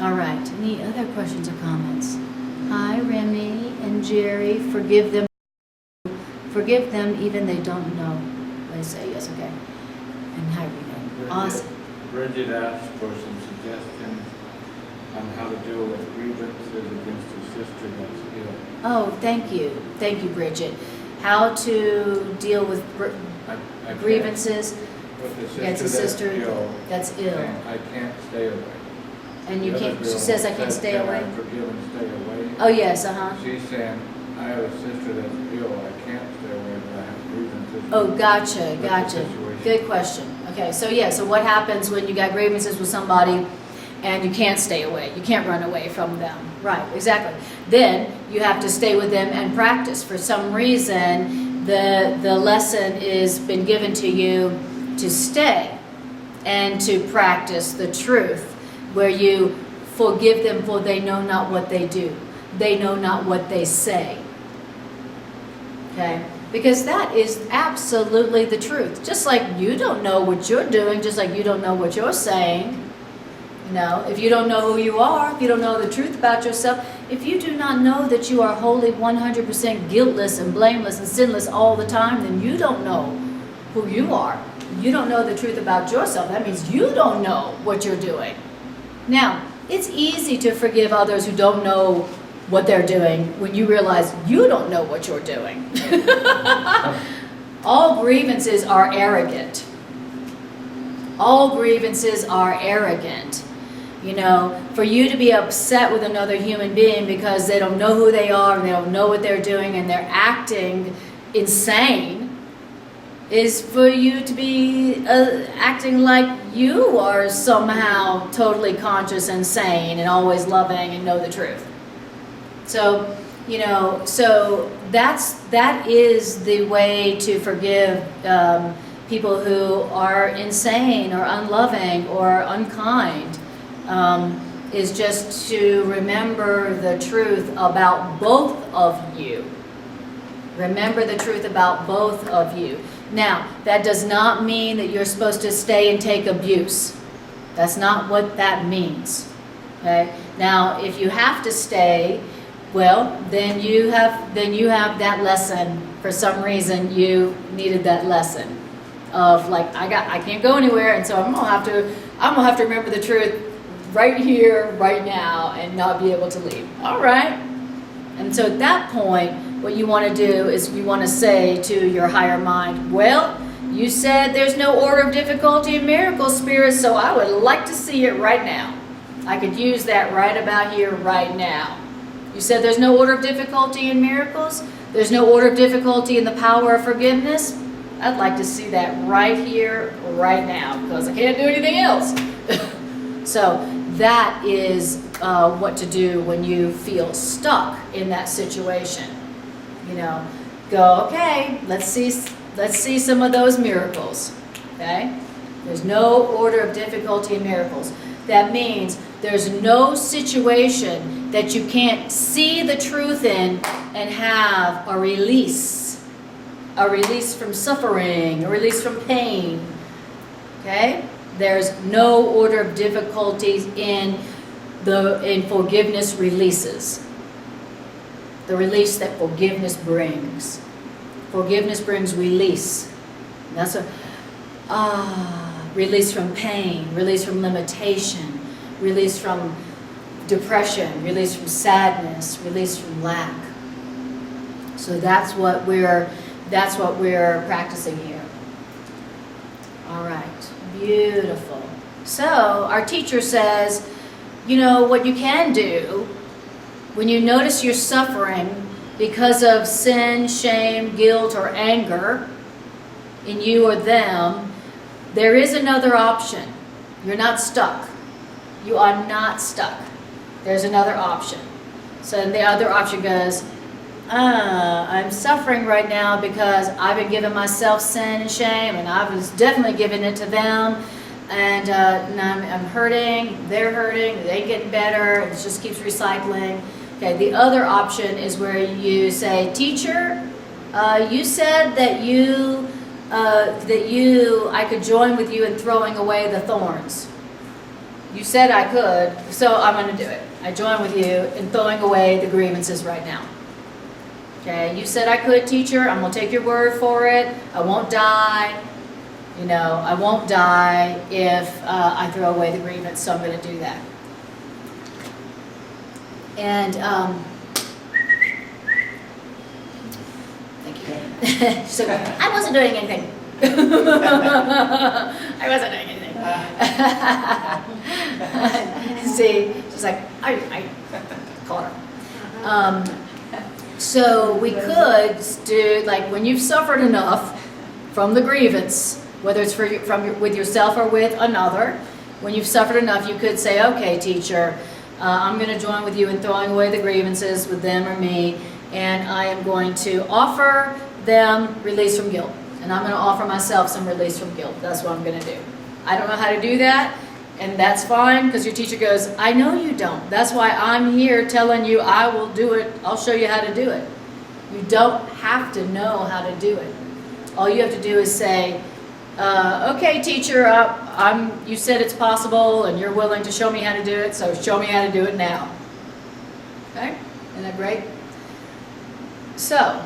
All right. Any other questions or comments? Hi, Remy and Jerry. Forgive them. Forgive them even they don't know. They say yes, okay. And hi, Rena. Awesome. Bridget asked for some suggestions on how to deal with grievances against her sister that's ill. Oh, thank you. Thank you, Bridget. How to deal with I grievances with the against a sister sister that's ill. and I can't stay away. And you The other can't, she girl says I can't said, stay "Can away? I forgive and stay away?" Oh, yes, uh-huh. She's saying, I have a sister that's ill, I can't stay away, but I have grievances. Oh, gotcha, with the gotcha. situation. Good question. Okay, so yeah, so what happens when you got grievances with somebody and you can't stay away? You can't run away from them. Right, exactly. Then you have to stay with them and practice. For some reason, the lesson is been given to you to stay and to practice the truth, where you forgive them for they know not what they do. They know not what they say. Okay? Because that is absolutely the truth. Just like you don't know what you're doing, just like you don't know what you're saying. You know, if you don't know who you are, if you don't know the truth about yourself, if you do not know that you are wholly 100% guiltless and blameless and sinless all the time, then you don't know who you are. You don't know the truth about yourself. That means you don't know what you're doing. Now, it's easy to forgive others who don't know what they're doing when you realize you don't know what you're doing. All grievances are arrogant. All grievances are arrogant. You know, for you to be upset with another human being because they don't know who they are and they don't know what they're doing and they're acting insane is for you to be acting like you are somehow totally conscious and sane and always loving and know the truth. So, you know, so that is the way to forgive people who are insane or unloving or unkind, is just to remember the truth about both of you. Remember the truth about both of you. Now, that does not mean that you're supposed to stay and take abuse. That's not what that means. Okay? Now, if you have to stay, well, then you have that lesson. For some reason, you needed that lesson of like, I can't go anywhere, and so I'm gonna have to remember the truth right here, right now, and not be able to leave. All right. And so at that point, what you want to do is you want to say to your higher mind, well, you said there's no order of difficulty in miracles, Spirit, so I would like to see it right now. I could use that right about here, right now. You said there's no order of difficulty in miracles? There's no order of difficulty in the power of forgiveness? I'd like to see that right here, right now, because I can't do anything else. So that is what to do when you feel stuck in that situation. You know, go, okay, let's see some of those miracles. Okay? There's no order of difficulty in miracles. That means there's no situation that you can't see the truth in and have a release from suffering, a release from pain. Okay? There's no order of difficulties in forgiveness releases. The release that forgiveness brings. Forgiveness brings release. And that's release from pain, release from limitation, release from depression, release from sadness, release from lack. So that's what we're practicing here. All right, beautiful. So our teacher says, you know what you can do when you notice you're suffering because of sin, shame, guilt, or anger in you or them, there is another option. You're not stuck. You are not stuck. There's another option. So the other option goes, I'm suffering right now because I've been giving myself sin and shame, and I was definitely giving it to them, and now I'm hurting, they're hurting, they ain't getting better, it just keeps recycling. Okay, the other option is where you say, teacher, you said that I could join with you in throwing away the thorns. You said I could, so I'm going to do it. I join with you in throwing away the grievances right now. Okay, you said I could, teacher. I'm going to take your word for it. I won't die. You know, I won't die if I throw away the grievance, so I'm going to do that. And thank you. So I wasn't doing anything. I wasn't doing anything. See, she's like, I caught her. So we could do, like, when you've suffered enough from the grievance, whether it's with yourself or with another, when you've suffered enough, you could say, okay, teacher, I'm going to join with you in throwing away the grievances with them or me, and I am going to offer them release from guilt. And I'm going to offer myself some release from guilt. That's what I'm going to do. I don't know how to do that, and that's fine, because your teacher goes, I know you don't. That's why I'm here telling you I will do it. I'll show you how to do it. You don't have to know how to do it. All you have to do is say, okay, teacher, you said it's possible, and you're willing to show me how to do it, so show me how to do it now. Okay? Isn't that great? So,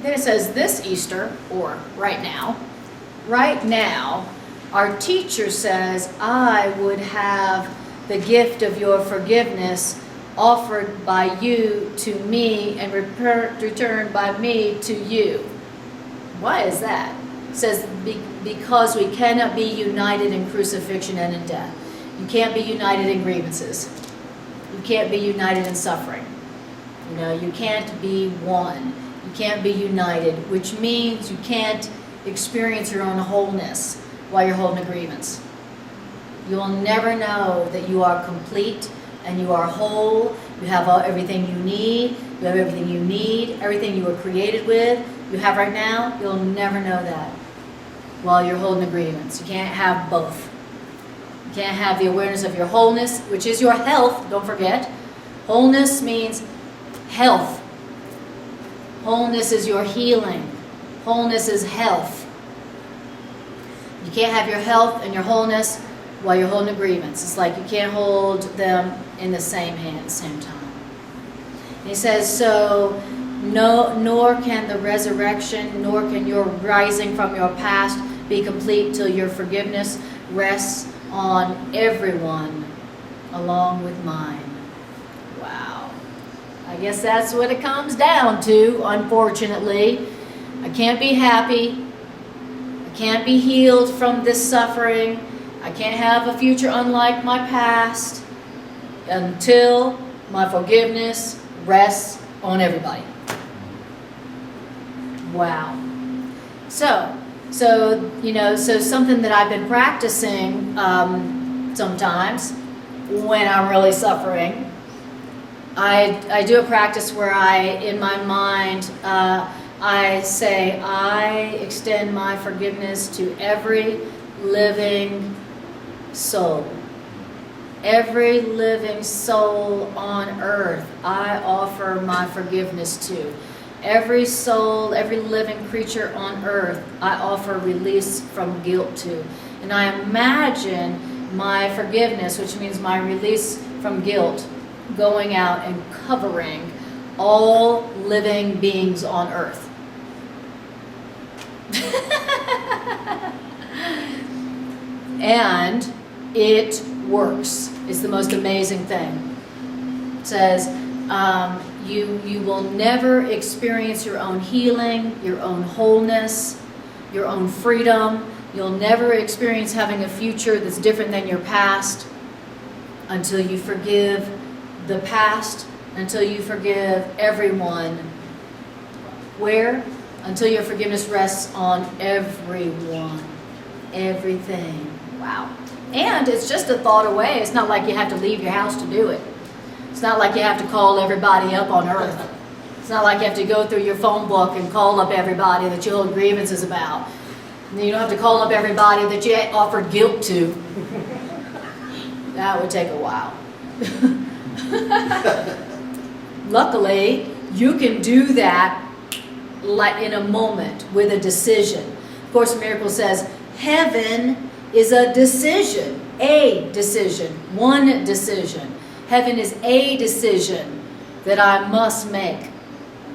then it says this Easter, or right now, our teacher says, I would have the gift of your forgiveness offered by you to me and returned by me to you. Why is that? It says, because we cannot be united in crucifixion and in death. You can't be united in grievances. You can't be united in suffering. You know, you can't be one. You can't be united, which means you can't experience your own wholeness while you're holding a grievance. You will never know that you are complete and you are whole. You have everything you need. You have everything you need, everything you were created with. You have right now. You'll never know that while you're holding a grievance. You can't have both. You can't have the awareness of your wholeness, which is your health. Don't forget. Wholeness means health. Wholeness is your healing. Wholeness is health. You can't have your health and your wholeness while you're holding a grievance. It's like you can't hold them in the same hand at the same time. And he says, so nor can the resurrection, nor can your rising from your past be complete till your forgiveness rests on everyone along with mine. Wow. I guess that's what it comes down to, unfortunately. I can't be happy. I can't be healed from this suffering. I can't have a future unlike my past until my forgiveness rests on everybody. Wow. So something that I've been practicing sometimes when I'm really suffering, I do a practice where in my mind, I say, I extend my forgiveness to every living soul. Every living soul on earth, I offer my forgiveness to. Every soul, every living creature on earth, I offer release from guilt to. And I imagine my forgiveness, which means my release from guilt, going out and covering all living beings on earth. And it works. It's the most amazing thing. It says, you will never experience your own healing, your own wholeness, your own freedom. You'll never experience having a future that's different than your past until you forgive the past, until you forgive everyone. Where? Until your forgiveness rests on everyone, everything. Wow. And it's just a thought away. It's not like you have to leave your house to do it. It's not like you have to call everybody up on earth. It's not like you have to go through your phone book and call up everybody that you hold grievances about. And you don't have to call up everybody that you offered guilt to. That would take a while. Luckily, you can do that like in a moment with a decision. Of Course in Miracles says, heaven is a decision, one decision. Heaven is a decision that I must make,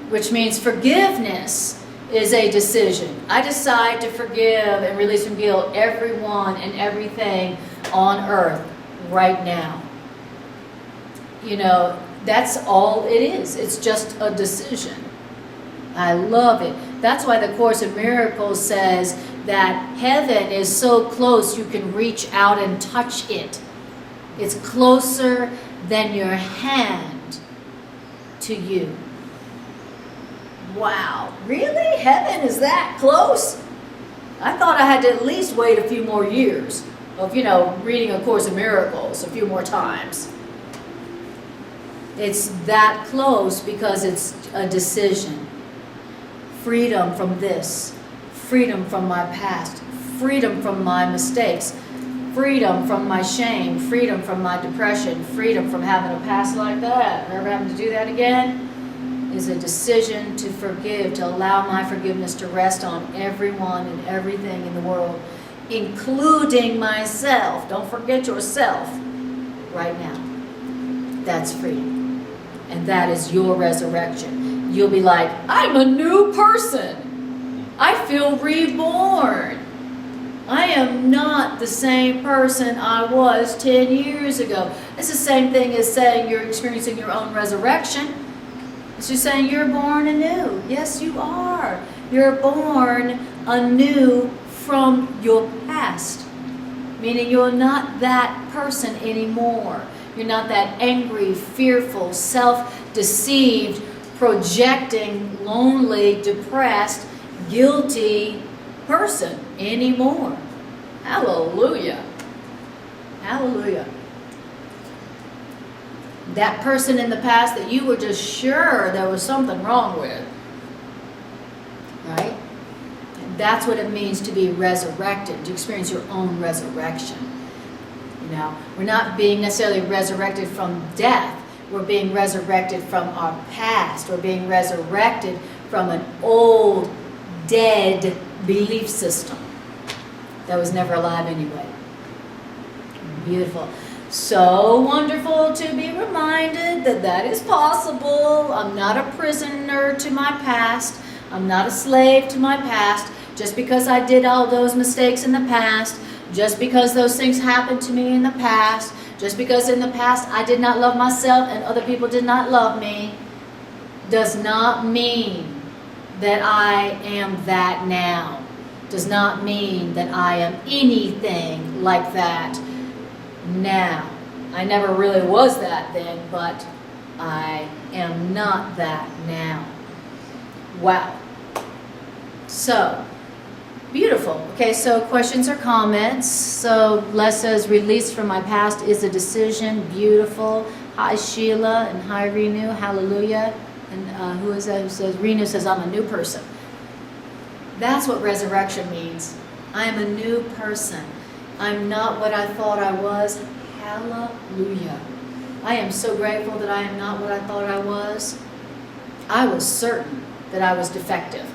which means forgiveness is a decision. I decide to forgive and release from guilt everyone and everything on earth right now. You know, that's all it is. It's just a decision. I love it. That's why the Course in Miracles says that heaven is so close you can reach out and touch it. It's closer than your hand to you. Wow, really? Heaven is that close? I thought I had to at least wait a few more years of, reading A Course in Miracles a few more times. It's that close because it's a decision. Freedom from this, freedom from my past, freedom from my mistakes, freedom from my shame, freedom from my depression, freedom from having a past like that, never having to do that again, is a decision to forgive, to allow my forgiveness to rest on everyone and everything in the world, including myself. Don't forget yourself right now. That's freedom. And that is your resurrection. You'll be like, I'm a new person. I feel reborn. I am not the same person I was 10 years ago. It's the same thing as saying you're experiencing your own resurrection. It's just saying you're born anew. Yes, you are. You're born anew from your past. Meaning you're not that person anymore. You're not that angry, fearful, self-deceived, projecting, lonely, depressed, guilty person anymore. Hallelujah. Hallelujah. That person in the past that you were just sure there was something wrong with. Right? And that's what it means to be resurrected, to experience your own resurrection. We're not being necessarily resurrected from death. We're being resurrected from our past. We're being resurrected from an old, dead belief system that was never alive anyway. Beautiful. So wonderful to be reminded that that is possible. I'm not a prisoner to my past. I'm not a slave to my past. Just because I did all those mistakes in the past, just because those things happened to me in the past, just because in the past I did not love myself and other people did not love me, does not mean that I am that now. Does not mean that I am anything like that now. I never really was that then, but I am not that now. Wow. So, beautiful. Okay, so questions or comments. So Les says, release from my past is a decision. Beautiful. Hi Sheila and hi Renu. Hallelujah. And who is that who says, Renu says, I'm a new person. That's what resurrection means. I am a new person. I'm not what I thought I was. Hallelujah. I am so grateful that I am not what I thought I was. I was certain that I was defective.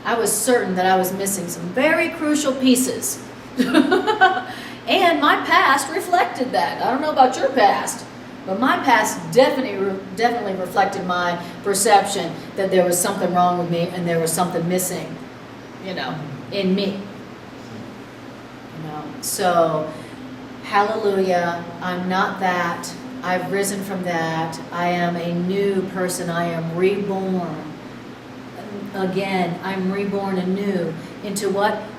I was certain that I was missing some very crucial pieces. And my past reflected that. I don't know about your past, but my past definitely reflected my perception that there was something wrong with me and there was something missing, in me. So, hallelujah, I'm not that. I've risen from that. I am a new person. I am reborn. Again, I'm reborn anew into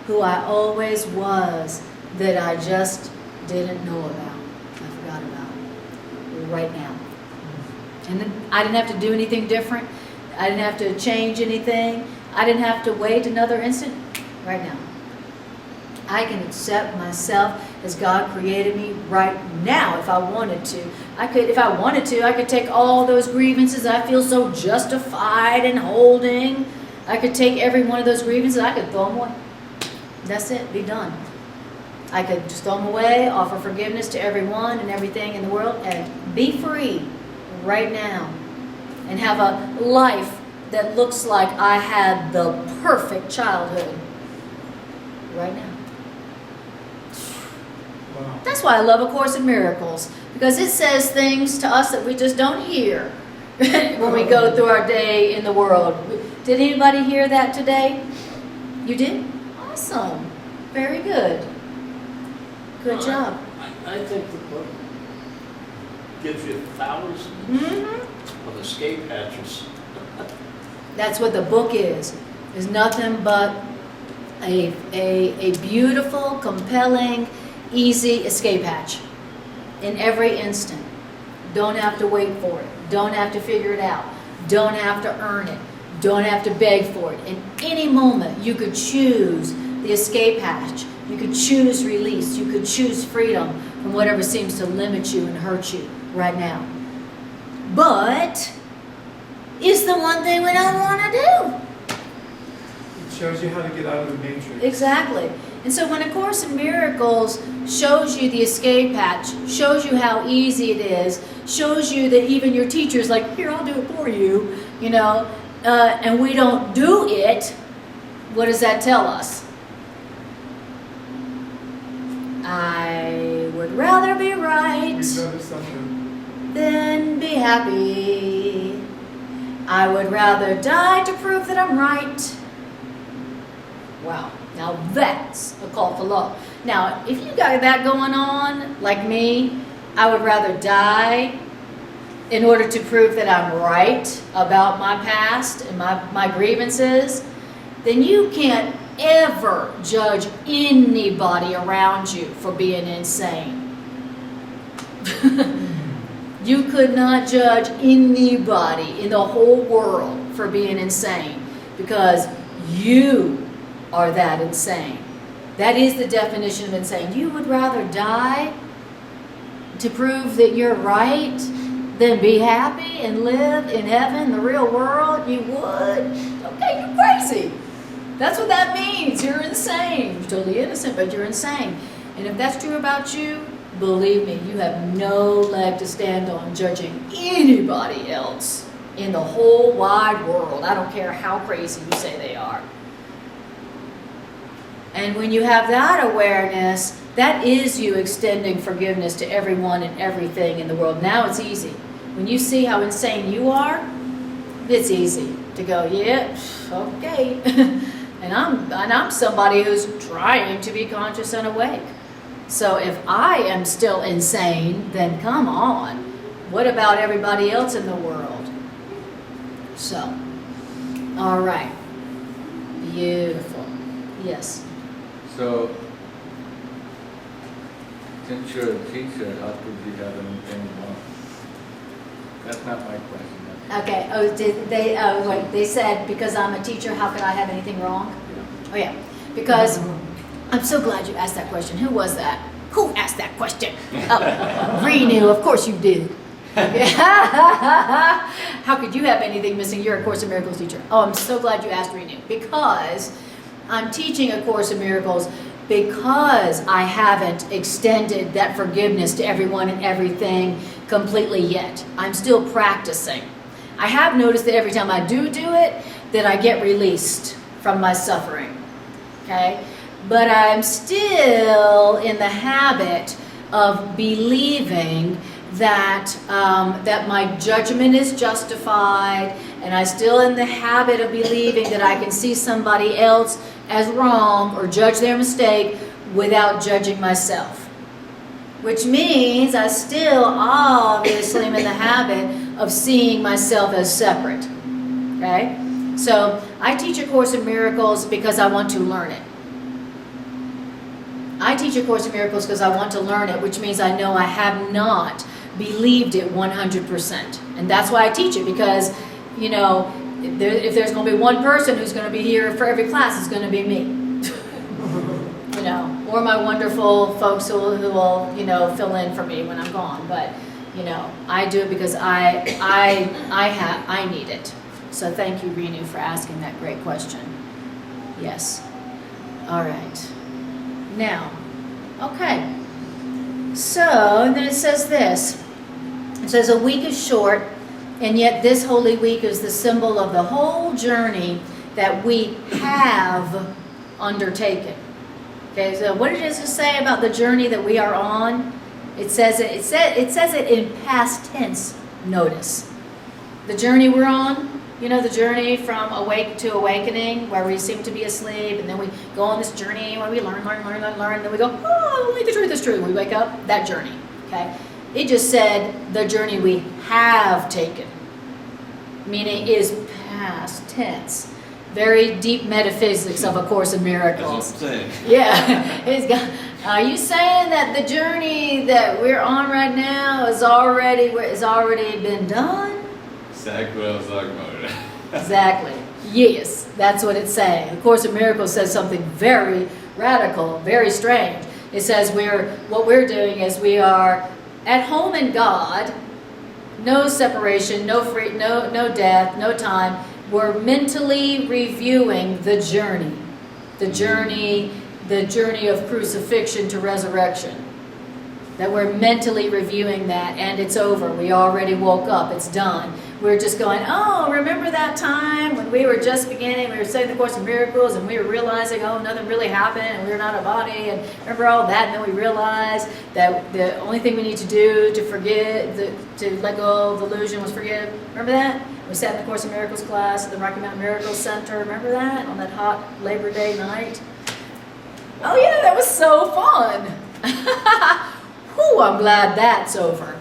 who I always was, that I just didn't know about. I forgot about right now. And then I didn't have to do anything different. I didn't have to change anything. I didn't have to wait another instant. Right now, I can accept myself as God created me right now if I wanted to. If I wanted to, I could take all those grievances I feel so justified in holding. I could take every one of those grievances, I could throw them away. That's it, be done. I could just throw them away, offer forgiveness to everyone and everything in the world, and be free right now. And have a life that looks like I had the perfect childhood right now. Wow. That's why I love A Course in Miracles, because it says things to us that we just don't hear when we go through our day in the world. Did anybody hear that today? You did? Awesome. Very good. Good job. I think the book gives you thousands of escape hatches. That's what the book is nothing but a beautiful, compelling, easy escape hatch in every instant. Don't have to wait for it. Don't have to figure it out. Don't have to earn it. Don't have to beg for it. In any moment, you could choose the escape hatch. You could choose release. You could choose freedom from whatever seems to limit you and hurt you right now. But it's the one thing we don't want to do. It shows you how to get out of the matrix. Exactly. And so when A Course in Miracles shows you the escape hatch, shows you how easy it is, shows you that even your teacher's like, here, I'll do it for you, and we don't do it, what does that tell us? I would rather be right You notice something. than be happy. I would rather die to prove that I'm right. Wow. Now that's a call for love. Now, if you got that going on, like me, I would rather die in order to prove that I'm right about my past and my grievances, then you can't ever judge anybody around you for being insane. You could not judge anybody in the whole world for being insane, because you are that insane. That is the definition of insane. You would rather die to prove that you're right than be happy and live in heaven, the real world? You would? Okay, you're crazy. That's what that means. You're insane. You're totally innocent, but you're insane. And if that's true about you, believe me, you have no leg to stand on judging anybody else in the whole wide world. I don't care how crazy you say they are. And when you have that awareness, that is you extending forgiveness to everyone and everything in the world. Now it's easy. When you see how insane you are, it's easy to go, yeah, okay. and I'm somebody who's trying to be conscious and awake. So if I am still insane, then come on. What about everybody else in the world? So, all right. Beautiful. Yes. So, since you're a teacher, how could you have anything wrong? That's not my question. Okay. Oh, wait. They said because I'm a teacher, how could I have anything wrong? Oh yeah. Because I'm so glad you asked that question. Who was that? Who asked that question? Oh, Renew. Of course you did. How could you have anything missing? You're a Course in Miracles teacher. Oh, I'm so glad you asked Renew, because I'm teaching A Course in Miracles because I haven't extended that forgiveness to everyone and everything completely yet. I'm still practicing. I have noticed that every time I do it, that I get released from my suffering, okay? But I'm still in the habit of believing that that my judgment is justified, and I'm still in the habit of believing that I can see somebody else as wrong or judge their mistake without judging myself. Which means I still obviously am in the habit of seeing myself as separate, okay? So I teach A Course in Miracles because I want to learn it. I teach A Course in Miracles because I want to learn it, which means I know I have not believed it 100%. And that's why I teach it, because, you know, if there's going to be one person who's going to be here for every class, it's going to be me. You know, or my wonderful folks who will, you know, fill in for me when I'm gone. But, you know, I do it because I need it. So thank you, Renu, for asking that great question. Yes. All right. Now, okay. So then it says this. It says a week is short, and yet this Holy Week is the symbol of the whole journey that we have undertaken. Okay, so what does it say about the journey that we are on? It says it in past tense. Notice the journey we're on. You know, the journey from awake to awakening, where we seem to be asleep, and then we go on this journey where we learn, and then we go, oh, only the truth is true. We wake up. That journey. Okay, it just said the journey we have taken, meaning is past tense. Very deep metaphysics of A Course in Miracles. That's what I'm saying. Yeah. Are you saying that the journey that we're on right now is already been done? Exactly what I was talking about. Exactly. Yes, that's what it's saying. A Course in Miracles says something very radical, very strange. It says what we're doing is we are at home in God, no separation, no death, no time. We're mentally reviewing the journey of crucifixion to resurrection. That we're mentally reviewing that, and it's over. We already woke up. It's done. We're just going, oh, remember that time when we were just beginning, we were studying the Course in Miracles, and we were realizing, oh, nothing really happened, and we're not a body, and remember all that, and then we realized that the only thing we need to do to forget, to let go of illusion was forgive. Remember that? We sat in the Course in Miracles class at the Rocky Mountain Miracles Center. Remember that? On that hot Labor Day night? Oh, yeah, that was so fun. Whew, I'm glad that's over.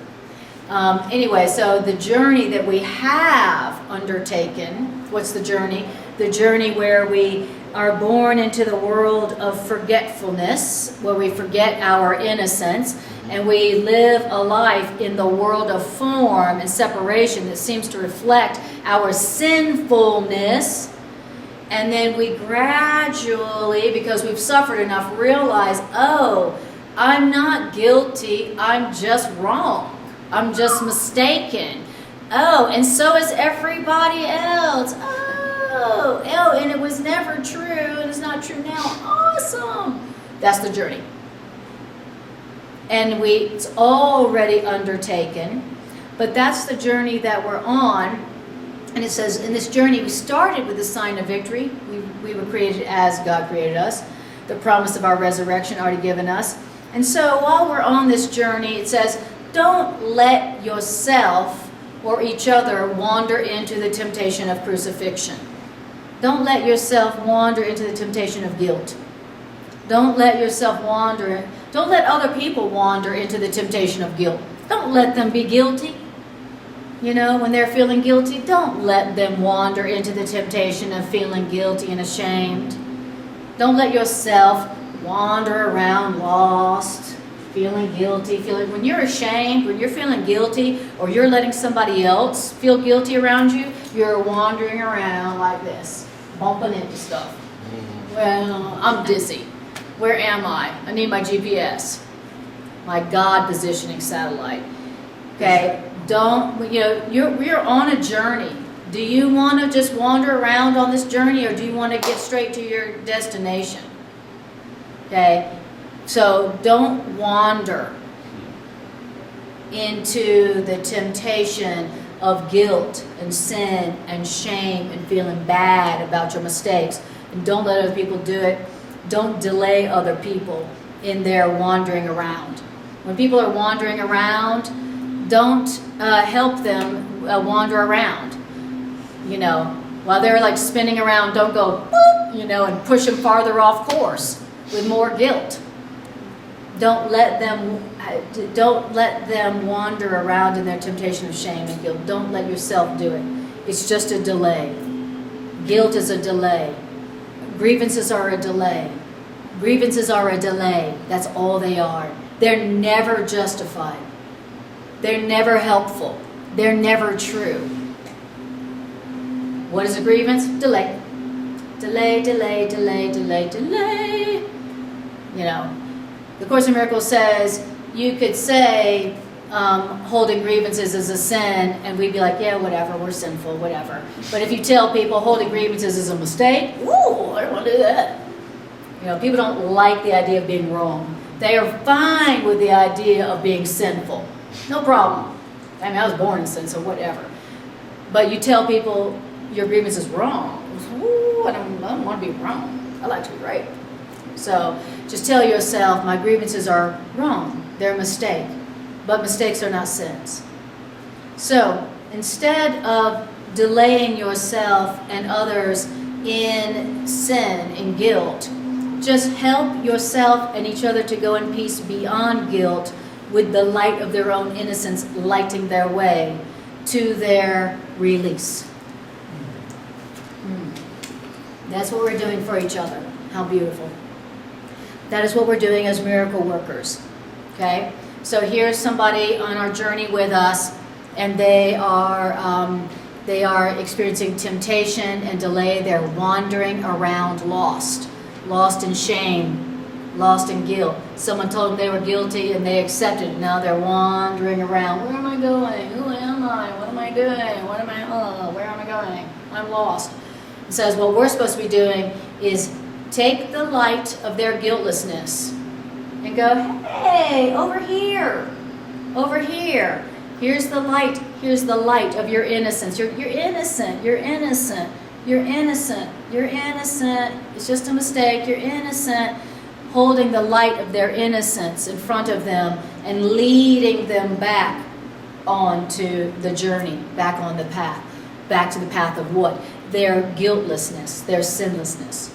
Anyway, so the journey that we have undertaken, what's the journey? The journey where we are born into the world of forgetfulness, where we forget our innocence, and we live a life in the world of form and separation that seems to reflect our sinfulness. And then we gradually, because we've suffered enough, realize, oh, I'm not guilty, I'm just wrong. I'm just mistaken. Oh, and so is everybody else. Oh, and it was never true, and it's not true now. Awesome. That's the journey. And it's already undertaken, but that's the journey that we're on. And it says, in this journey, we started with the sign of victory. We were created as God created us. The promise of our resurrection already given us. And so while we're on this journey, it says, don't let yourself or each other wander into the temptation of crucifixion. Don't let yourself wander into the temptation of guilt. Don't let yourself wander. Don't let other people wander into the temptation of guilt. Don't let them be guilty. You know, when they're feeling guilty, don't let them wander into the temptation of feeling guilty and ashamed. Don't let yourself wander around lost, feeling guilty, when you're ashamed, when you're feeling guilty, or you're letting somebody else feel guilty around you, you're wandering around like this, bumping into stuff. Well, I'm dizzy. Where am I? I need my GPS, my God positioning satellite. Okay, we're on a journey. Do you want to just wander around on this journey, or do you want to get straight to your destination? Okay? So don't wander into the temptation of guilt and sin and shame and feeling bad about your mistakes. And don't let other people do it. Don't delay other people in their wandering around. When people are wandering around, don't help them wander around. You know, while they're like spinning around, don't go, boop, you know, and push them farther off course with more guilt. Don't let them wander around in their temptation of shame and guilt. Don't let yourself do it. It's just a delay. Guilt is a delay. Grievances are a delay. Grievances are a delay. That's all they are. They're never justified. They're never helpful. They're never true. What is a grievance? Delay. Delay, delay, delay, delay, delay. You know, the Course in Miracles says you could say holding grievances is a sin, and we'd be like, yeah, whatever, we're sinful, whatever. But if you tell people holding grievances is a mistake, ooh, I don't want to do that. You know, people don't like the idea of being wrong. They are fine with the idea of being sinful. No problem. I mean, I was born in sin, so whatever. But you tell people your grievance is wrong. Ooh, I don't want to be wrong. I like to be right. So just tell yourself, my grievances are wrong. They're a mistake. But mistakes are not sins. So instead of delaying yourself and others in sin and guilt, just help yourself and each other to go in peace beyond guilt with the light of their own innocence lighting their way to their release. That's what we're doing for each other. How beautiful. That is what we're doing as miracle workers. Okay? So here's somebody on our journey with us, and they are experiencing temptation and delay. They're wandering around lost in shame, lost in guilt. Someone told them they were guilty and they accepted it. Now they're wandering around. Where am I going? Who am I? What am I doing? Where am I going? I'm lost. It says what we're supposed to be doing is take the light of their guiltlessness and go, hey, over here. Here's the light of your innocence. You're innocent. It's just a mistake. You're innocent. Holding the light of their innocence in front of them and leading them back onto the journey, back on the path. Back to the path of what? Their guiltlessness, their sinlessness.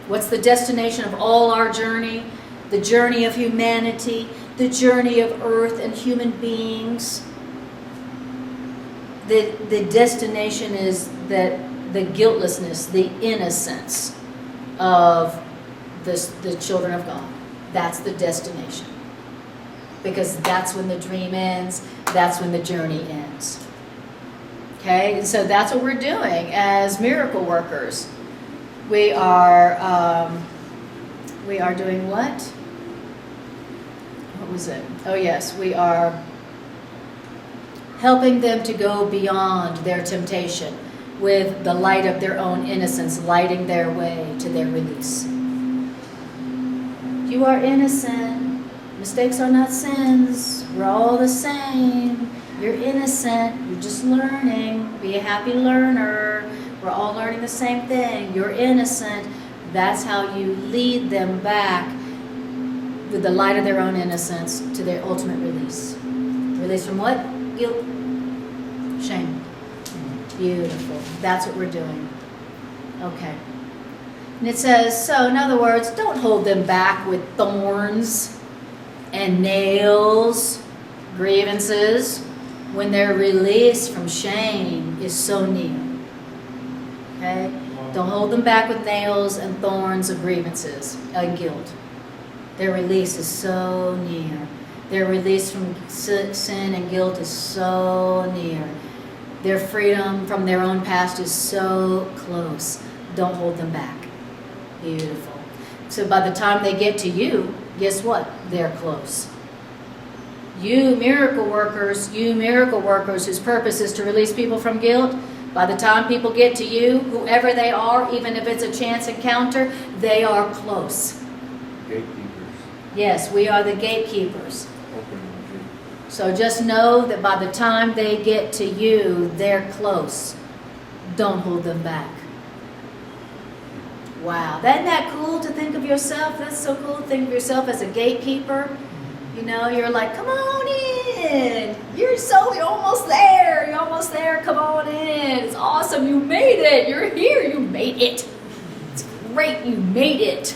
What's the destination of all our journey? The journey of humanity, the journey of earth and human beings. The destination is that the guiltlessness, the innocence of the children of God. That's the destination. Because that's when the dream ends, that's when the journey ends. Okay, and so that's what we're doing as miracle workers. We are doing what? What was it? Oh yes, we are helping them to go beyond their temptation with the light of their own innocence, lighting their way to their release. You are innocent. Mistakes are not sins. We're all the same. You're innocent. You're just learning. Be a happy learner. We're all learning the same thing. You're innocent. That's how you lead them back with the light of their own innocence to their ultimate release. Release from what? Guilt. Shame. Beautiful. That's what we're doing. Okay. And it says, so in other words, don't hold them back with thorns and nails, grievances, when their release from shame is so near. Okay? Don't hold them back with nails and thorns of grievances and guilt. Their release is so near. Their release from sin and guilt is so near. Their freedom from their own past is so close. Don't hold them back. Beautiful. So by the time they get to you, guess what? They're close. You miracle workers whose purpose is to release people from guilt, by the time people get to you, whoever they are, even if it's a chance encounter, they are close. gatekeepers. Yes, we are the gatekeepers. Open energy. So just know that by the time they get to you, they're close. Don't hold them back. Wow, isn't that cool to think of yourself? That's so cool to think of yourself as a gatekeeper. You know, you're like, come on in. You're almost there. You're almost there. Come on in. It's awesome. You made it. You're here. You made it. It's great. You made it.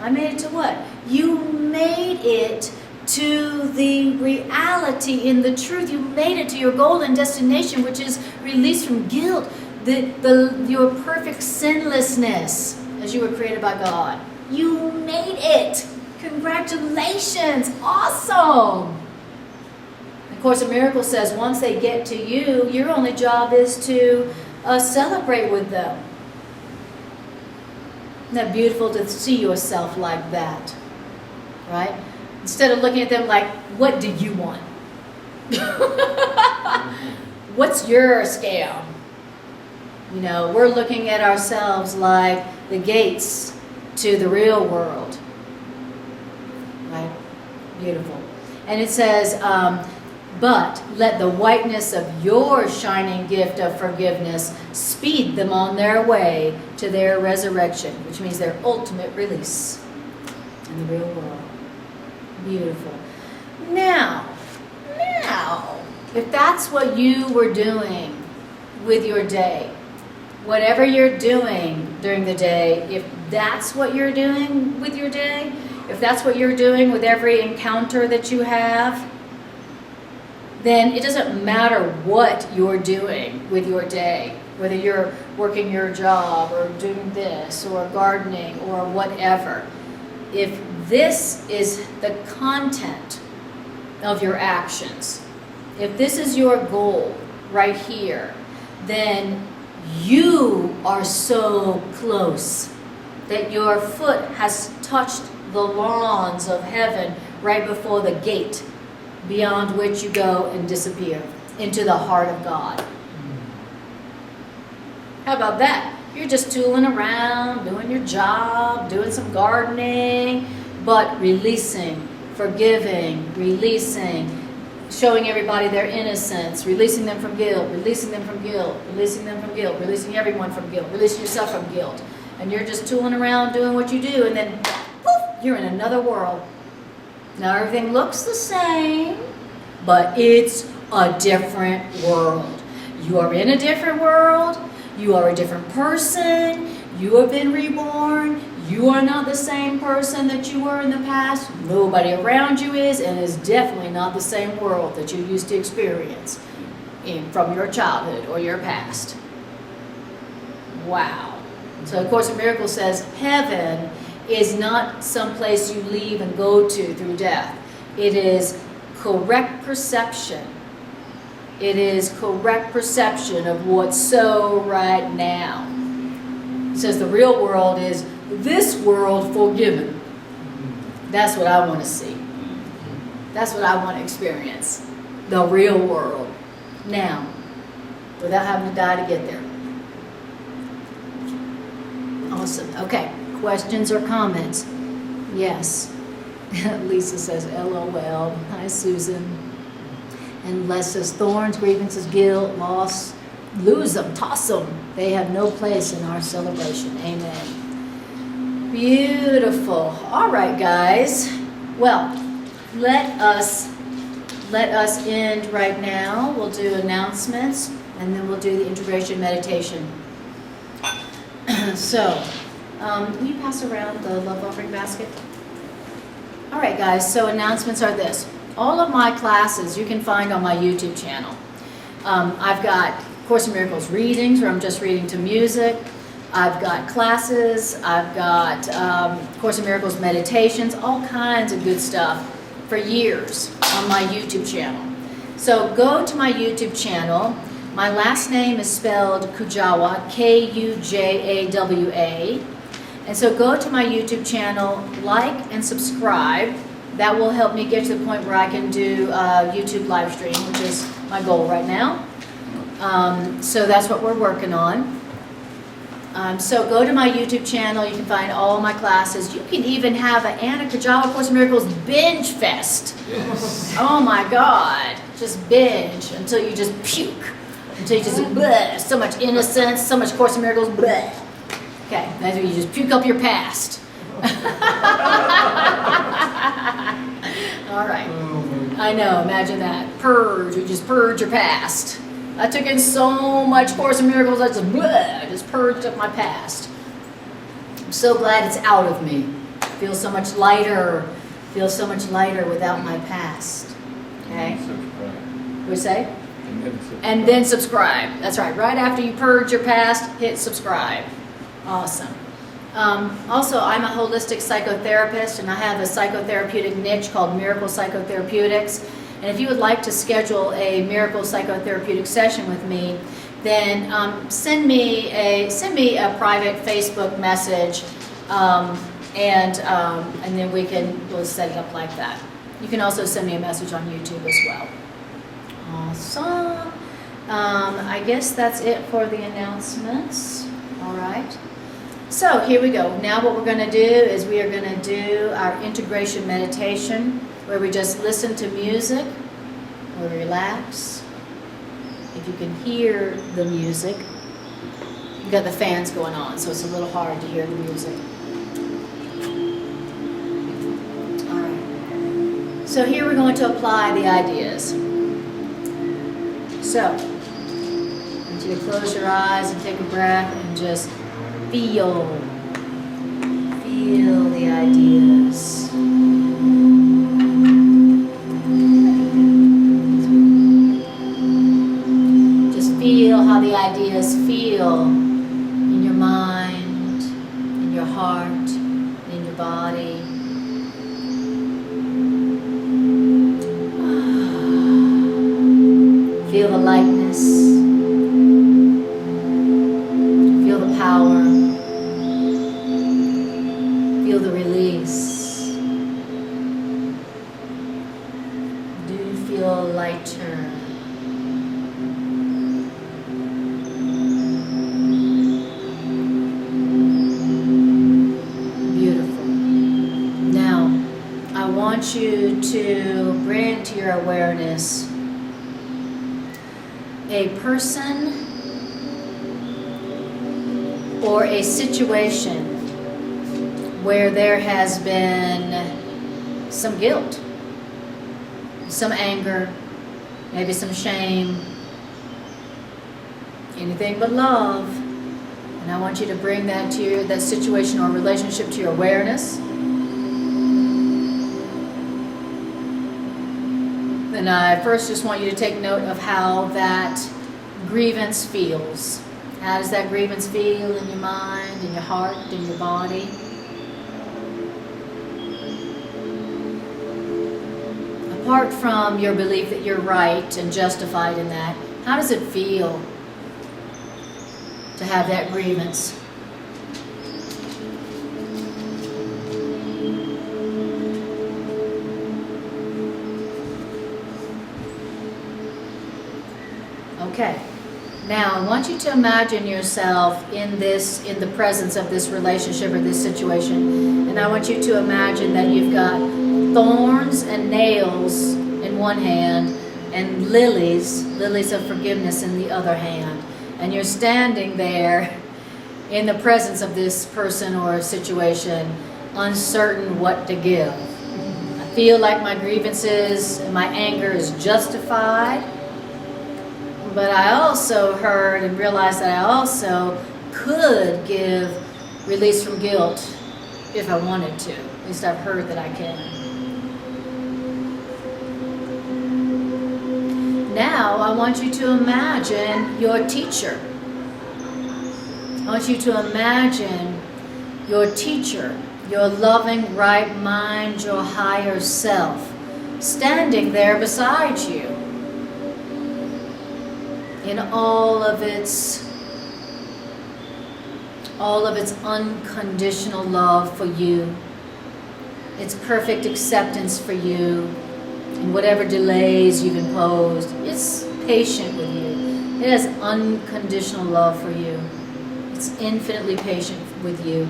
I made it to what? You made it to the reality in the truth. You made it to your golden destination, which is release from guilt, your perfect sinlessness as you were created by God. You made it. Congratulations. Awesome. Of course, a miracle says once they get to you, your only job is to celebrate with them. Isn't that beautiful to see yourself like that? Right? Instead of looking at them like, what do you want? What's your scam? You know, we're looking at ourselves like the gates to the real world. Right? Beautiful. And it says, but let the whiteness of your shining gift of forgiveness speed them on their way to their resurrection, which means their ultimate release in the real world. Beautiful. Now, if that's what you were doing with your day, whatever you're doing during the day, if that's what you're doing with your day, if that's what you're doing with every encounter that you have, then it doesn't matter what you're doing with your day, whether you're working your job or doing this or gardening or whatever. If this is the content of your actions, if this is your goal right here, then you are so close that your foot has touched the lawns of heaven right before the gate beyond which you go and disappear into the heart of God. How about that? You're just tooling around, doing your job, doing some gardening, but releasing, forgiving, releasing, showing everybody their innocence, releasing them from guilt, releasing them from guilt, releasing them from guilt, releasing everyone from guilt, releasing yourself from guilt. And you're just tooling around doing what you do, and then poof, you're in another world. Now everything looks the same, but it's a different world. You are in a different world. You are a different person. You have been reborn. You are not the same person that you were in the past. Nobody around you is, and is definitely not the same world that you used to experience from your childhood or your past. Wow. So, of course, A Miracle says heaven is not some place you leave and go to through death. It is correct perception. It is correct perception of what's so right now. It says the real world is this world forgiven. That's what I want to see. That's what I want to experience. The real world. Now, without having to die to get there. Awesome. Okay. Questions or comments? Yes. Lisa says, LOL. Hi, Susan. And Les says, thorns, grievances, guilt, loss, lose them, toss them. They have no place in our celebration. Amen. Beautiful. All right, guys. Well, let us end right now. We'll do announcements, and then we'll do the integration meditation. So, will you pass around the love offering basket? All right, guys, so announcements are this. All of my classes you can find on my YouTube channel. I've got Course in Miracles readings, where I'm just reading to music. I've got classes. I've got Course in Miracles meditations, all kinds of good stuff for years on my YouTube channel. So go to my YouTube channel. My last name is spelled Kujawa, Kujawa. And so go to my YouTube channel, like and subscribe. That will help me get to the point where I can do YouTube live stream, which is my goal right now. So that's what we're working on. So go to my YouTube channel. You can find all my classes. You can even have an Anna Kajawa Course in Miracles binge fest. Yes. Oh my God. Just binge until you just puke. Until you just, bleh, so much innocence, so much Course in Miracles, bleh. Okay, that's when you just puke up your past. All right. I know, imagine that. Purge, you just purge your past. I took in so much Course in Miracles, I just, bleh, I just purged up my past. I'm so glad it's out of me. Feel so much lighter. Feel so much lighter without my past. Okay? Subscribe. What do you say? And then subscribe. And then subscribe. That's right. Right after you purge your past, hit subscribe. Awesome. Also, I'm a holistic psychotherapist, and I have a psychotherapeutic niche called Miracle Psychotherapeutics. And if you would like to schedule a Miracle Psychotherapeutic session with me, then send me a private Facebook message, and then we'll set it up like that. You can also send me a message on YouTube as well. Awesome. I guess that's it for the announcements. All right. So here we go. Now what we're going to do is we are going to do our integration meditation, where we just listen to music, we relax. If you can hear the music, you've got the fans going on, so it's a little hard to hear the music. All right. So here we're going to apply the ideas. So, I want you to close your eyes and take a breath and just feel the ideas. Just feel how the ideas feel in your mind, in your heart, in your body. Feel the lightness. Feel the power. Feel the release. Do you feel lighter? Beautiful. Now, I want you to bring to your awareness a person or a situation where there has been some guilt, some anger, maybe some shame, anything but love. And I want you to bring that situation or relationship to your awareness. And I first just want you to take note of how that grievance feels. How does that grievance feel in your mind, in your heart, in your body? Apart from your belief that you're right and justified in that, how does it feel to have that grievance? Okay. Now, I want you to imagine yourself in the presence of this relationship or this situation. And I want you to imagine that you've got thorns and nails in one hand and lilies of forgiveness in the other hand. And you're standing there in the presence of this person or situation, uncertain what to give. I feel like my grievances and my anger is justified. But I also heard and realized that I also could give release from guilt if I wanted to. At least I've heard that I can. Now I want you to imagine your teacher. I want you to imagine your teacher, your loving right mind, your higher self, standing there beside you. In all of its unconditional love for you, its perfect acceptance for you, and whatever delays you've imposed, it's patient with you. It has unconditional love for you. It's infinitely patient with you.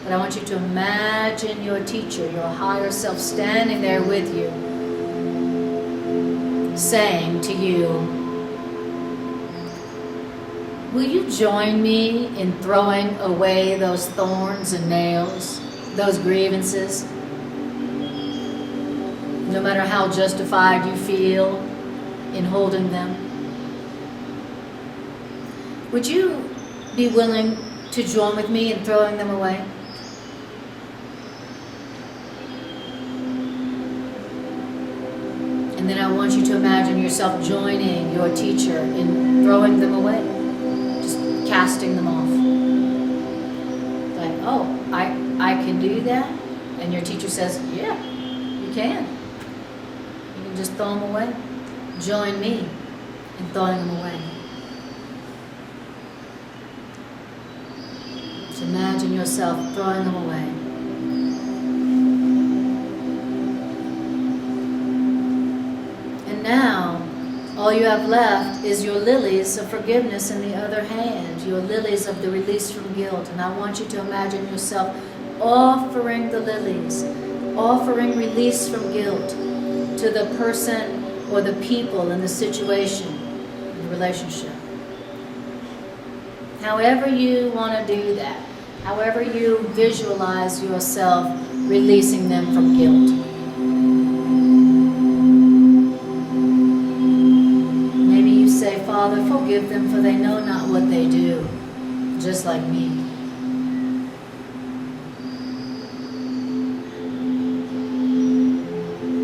But I want you to imagine your teacher, your higher self, standing there with you, saying to you, will you join me in throwing away those thorns and nails, those grievances? No matter how justified you feel in holding them. Would you be willing to join with me in throwing them away? And then I want you to imagine yourself joining your teacher in throwing them away. Just casting them off. Like, oh, I can do that? And your teacher says, yeah, you can. You can just throw them away. Join me in throwing them away. So imagine yourself throwing them away. And now, all you have left is your lilies of forgiveness in the other hand, your lilies of the release from guilt. And I want you to imagine yourself offering the lilies, offering release from guilt to the person or the people in the situation, in the relationship. However you want to do that, however you visualize yourself releasing them from guilt. Maybe you say, Father, forgive them, for they know not what they do, just like me.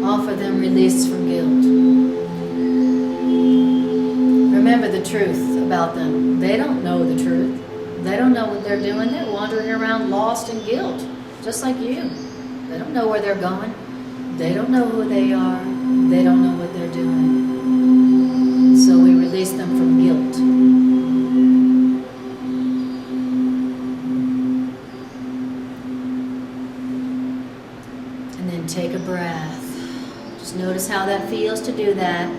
Offer them release from guilt. Remember the truth about them. They don't know the truth. They don't know what they're doing. They're wandering around lost in guilt, just like you. They don't know where they're going. They don't know who they are. They don't know what they're doing. So we release them from guilt. And then take a breath. Just notice how that feels to do that.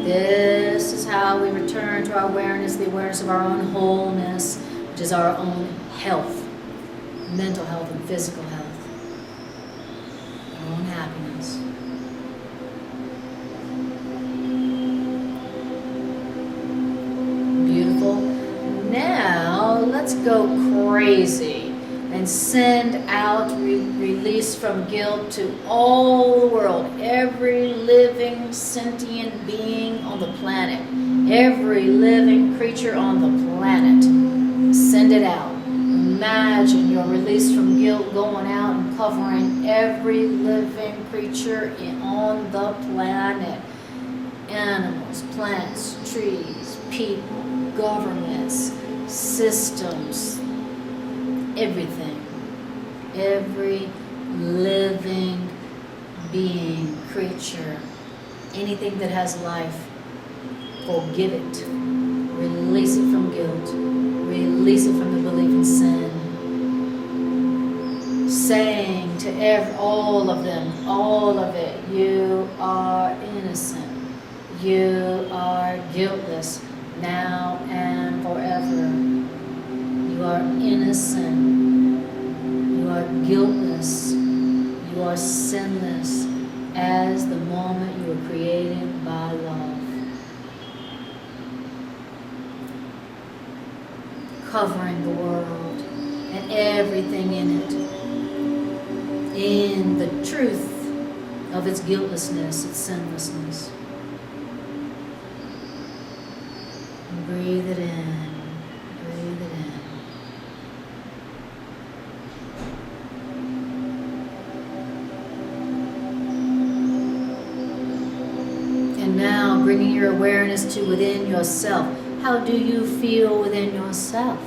This is how we return to our awareness, the awareness of our own wholeness, which is our own health, mental health and physical health, our own happiness. Beautiful. Now, let's go crazy and send out release from guilt to all the world, every living sentient being on the planet, every living creature on the planet. Send it out. Imagine your release from guilt going out and covering every living creature on the planet. Animals, plants, trees, people, governments, systems, everything. Every living being, creature, anything that has life, forgive it. Release it from guilt. Release it from the belief in sin. Saying to all of them, all of it, you are innocent. You are guiltless now and forever. You are innocent. You are guiltless. You are sinless as the moment you were created by love. Covering the world and everything in it in the truth of its guiltlessness, its sinlessness. And breathe it in. Breathe it in. And now bringing your awareness to within yourself. How do you feel within yourself?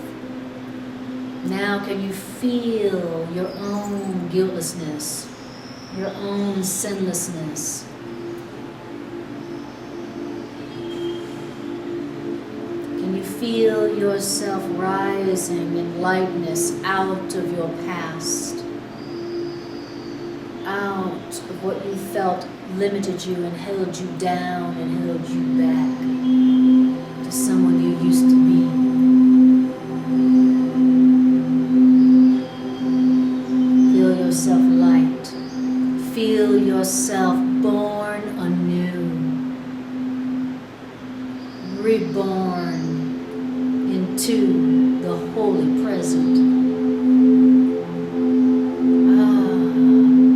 Now can you feel your own guiltlessness, your own sinlessness? Can you feel yourself rising in lightness out of your past? Out of what you felt limited you and held you down and held you back to someone you used to be. yourself born anew, reborn into the holy present.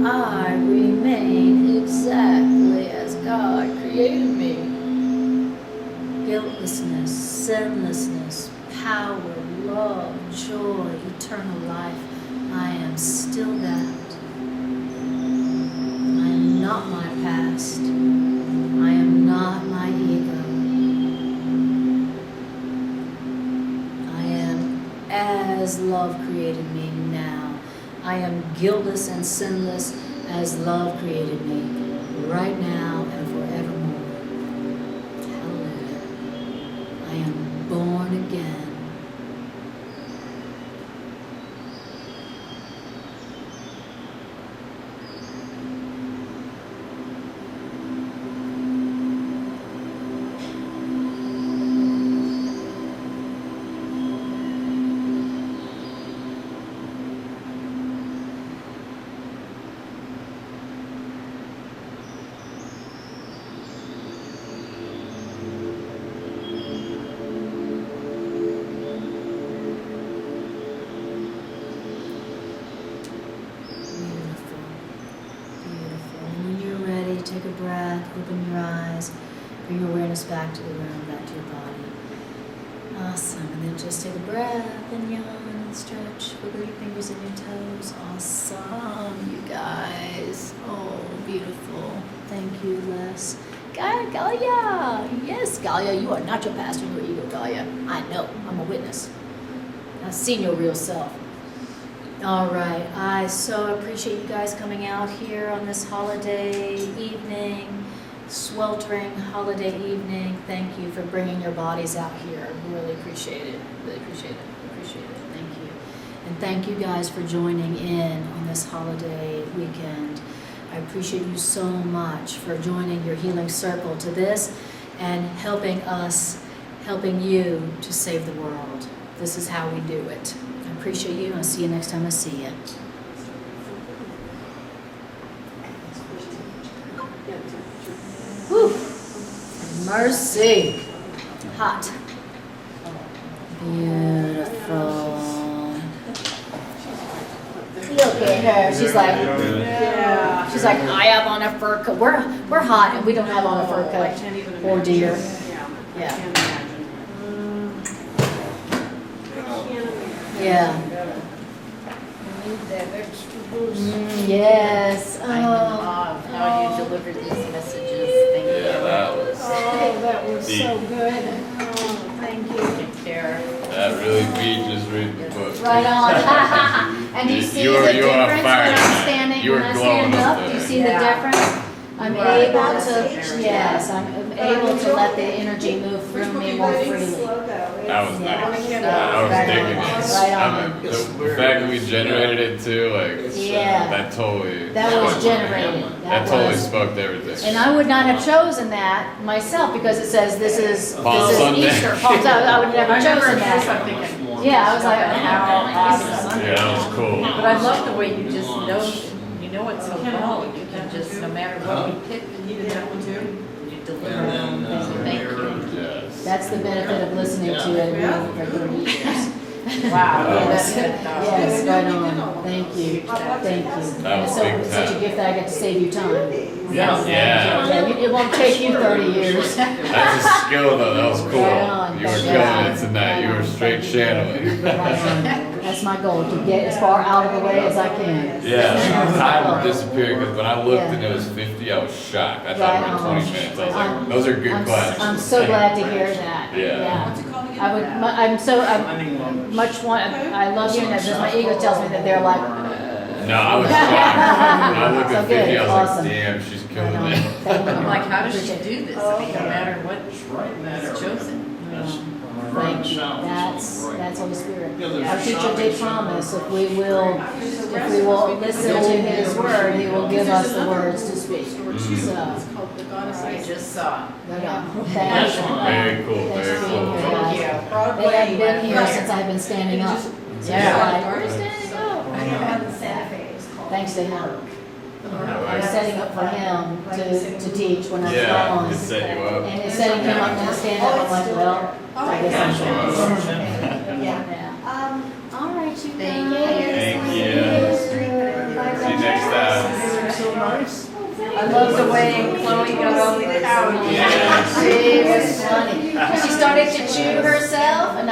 I remain exactly as God created me. Guiltlessness, sinlessness, power, love, joy, eternal life. I am still that. I am not my past. I am not my ego. I am as love created me now. I am guiltless and sinless as love created me, right now and forevermore. Hallelujah. I am born again. Take a breath, open your eyes, bring your awareness back to the room, back to your body. Awesome. And then just take a breath and yawn and stretch. Wiggle your fingers and your toes. Awesome, you guys. Oh, beautiful. Thank you, Les. Gaia. Yes, Gaia, you are not your past or your ego, Gaia. I know. I'm a witness. I've seen your real self. All right, I so appreciate you guys coming out here on this holiday evening, sweltering holiday evening. Thank you for bringing your bodies out here. Really appreciate it. Really appreciate it. Appreciate it. Thank you. And thank you guys for joining in on this holiday weekend. I appreciate you so much for joining your healing circle to this and helping you to save the world. This is how we do it. I appreciate you. I'll see you next time I see you. Whew. Mercy. Hot. Beautiful. Look at her. She's like, Yeah. she's like, I have on a fur coat. We're hot and we don't have on a fur I coat. can't even Poor imagine. dear. Yeah. I Yeah. can't imagine. Yeah. Need that extra boost. Yes. I love how you deliver these messages. Thank you. Yeah, that was, Oh, that was Deep. so good. Oh, thank you. Take care. that really beat just reading the book. Right on. And do you see You the were on difference fire when I'm tonight. standing, You were when I glowing stand up up? Do you there. see the Yeah. difference? I'm Right. able That's to, it. yes, I'm able to let the energy move through me more freely. That was Yeah. nice. Yeah. I was Right digging on. it. Right I on. mean, the fact that we generated it too, like, Yeah. that totally. That was generated. That totally was. spoke to everything. And I would not have chosen that myself because it says this is Palm Sunday. Easter. I would never have chosen that. something. Yeah, I was like, How awesome. Yeah, that was cool. But I love the way you just know, you know it so well. You can just, no matter what we pick, you deliver. And then, So thank you. Yes. That's the benefit of listening to it and reading for 30 years. Wow. Yes, That's yes, right on. Thank you. Thank you. That was It's so- big such a time. gift that I get to save you time. Yeah. Yeah. It won't take you 30 years. That's a skill though, that was cool. Right on. You were killing Yeah. it tonight, you were straight channeling. Right on. That's my goal, to get as far out of the way as I can. Yeah, time disappeared because when I looked Yeah. and it was 50, I was shocked. I thought Right it was on. 20 minutes. I was I'm- like, those are good I'm classes. I'm so glad to hear that. Yeah. I would, I'm much want, I love hearing that, because my ego tells me that they're like, No, I was shocked. When I looked So at 50, good, I was awesome. like, damn, she's killing Right on. it. Thank you. I'm like, how does she do this? I mean, no matter what It's right in that is area. chosen. That's Thank you. south, That's right. Holy Spirit. Yeah, there's Our a teacher shopping did center. promise, if we will listen to his word, he will give us the words to speak. So, I just saw. right on. That's Thanks. fine. Very cool, Thanks very for cool. being here, guys. you. They have been here since I've been standing up. Yeah. We're standing up. Thanks to him. I was setting up for him to teach when I was Yeah, gone. to set you up. And it's setting him up to stand up, I'm like, well, I guess I'm sure. Yeah. Yeah. All right, you guys. Thank you. Thank you. See you next time. So nice. I love the way Chloe got all the cows. Yes. It was funny. She started to chew herself, and when I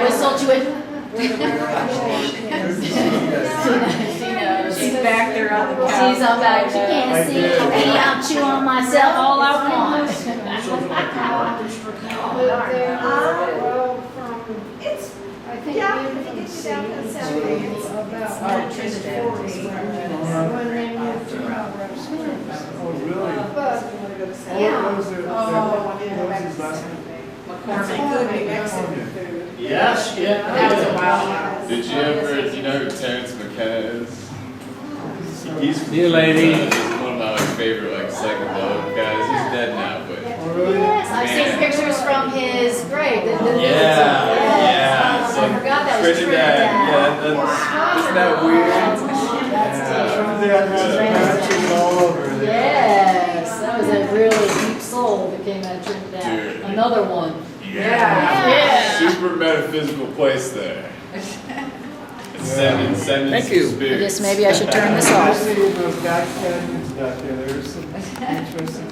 whistled, she went. She knows. She's back there on the couch. She's all back. She can't see me. I'll chew on myself all I want. Well, from, It's, I think yeah, we I think can it's see down in South Africa. about Oh, Trinidad. 1940, when they moved to Colorado Springs. Oh, really? But, What was their, what was his last name? McCormick. Yes, yeah. That was a while ago. Did you ever, do you know who Terrence McKenna is? He's You lady. He's one of my favorite like second love guys. He's dead now, but Oh, really? Yes, I've seen Man. pictures from his grave. yeah. I So forgot that was Trinidad. Trinidad. Yeah, isn't that weird? That's Trinidad has patches all over it. Yes, that was a really deep soul that came out of Trinidad. Dude. Another one. Yeah. Super metaphysical place there. It's sending Thank some you. I spirits. guess maybe I should turn this off. Especially those back canyons back there, there's some interesting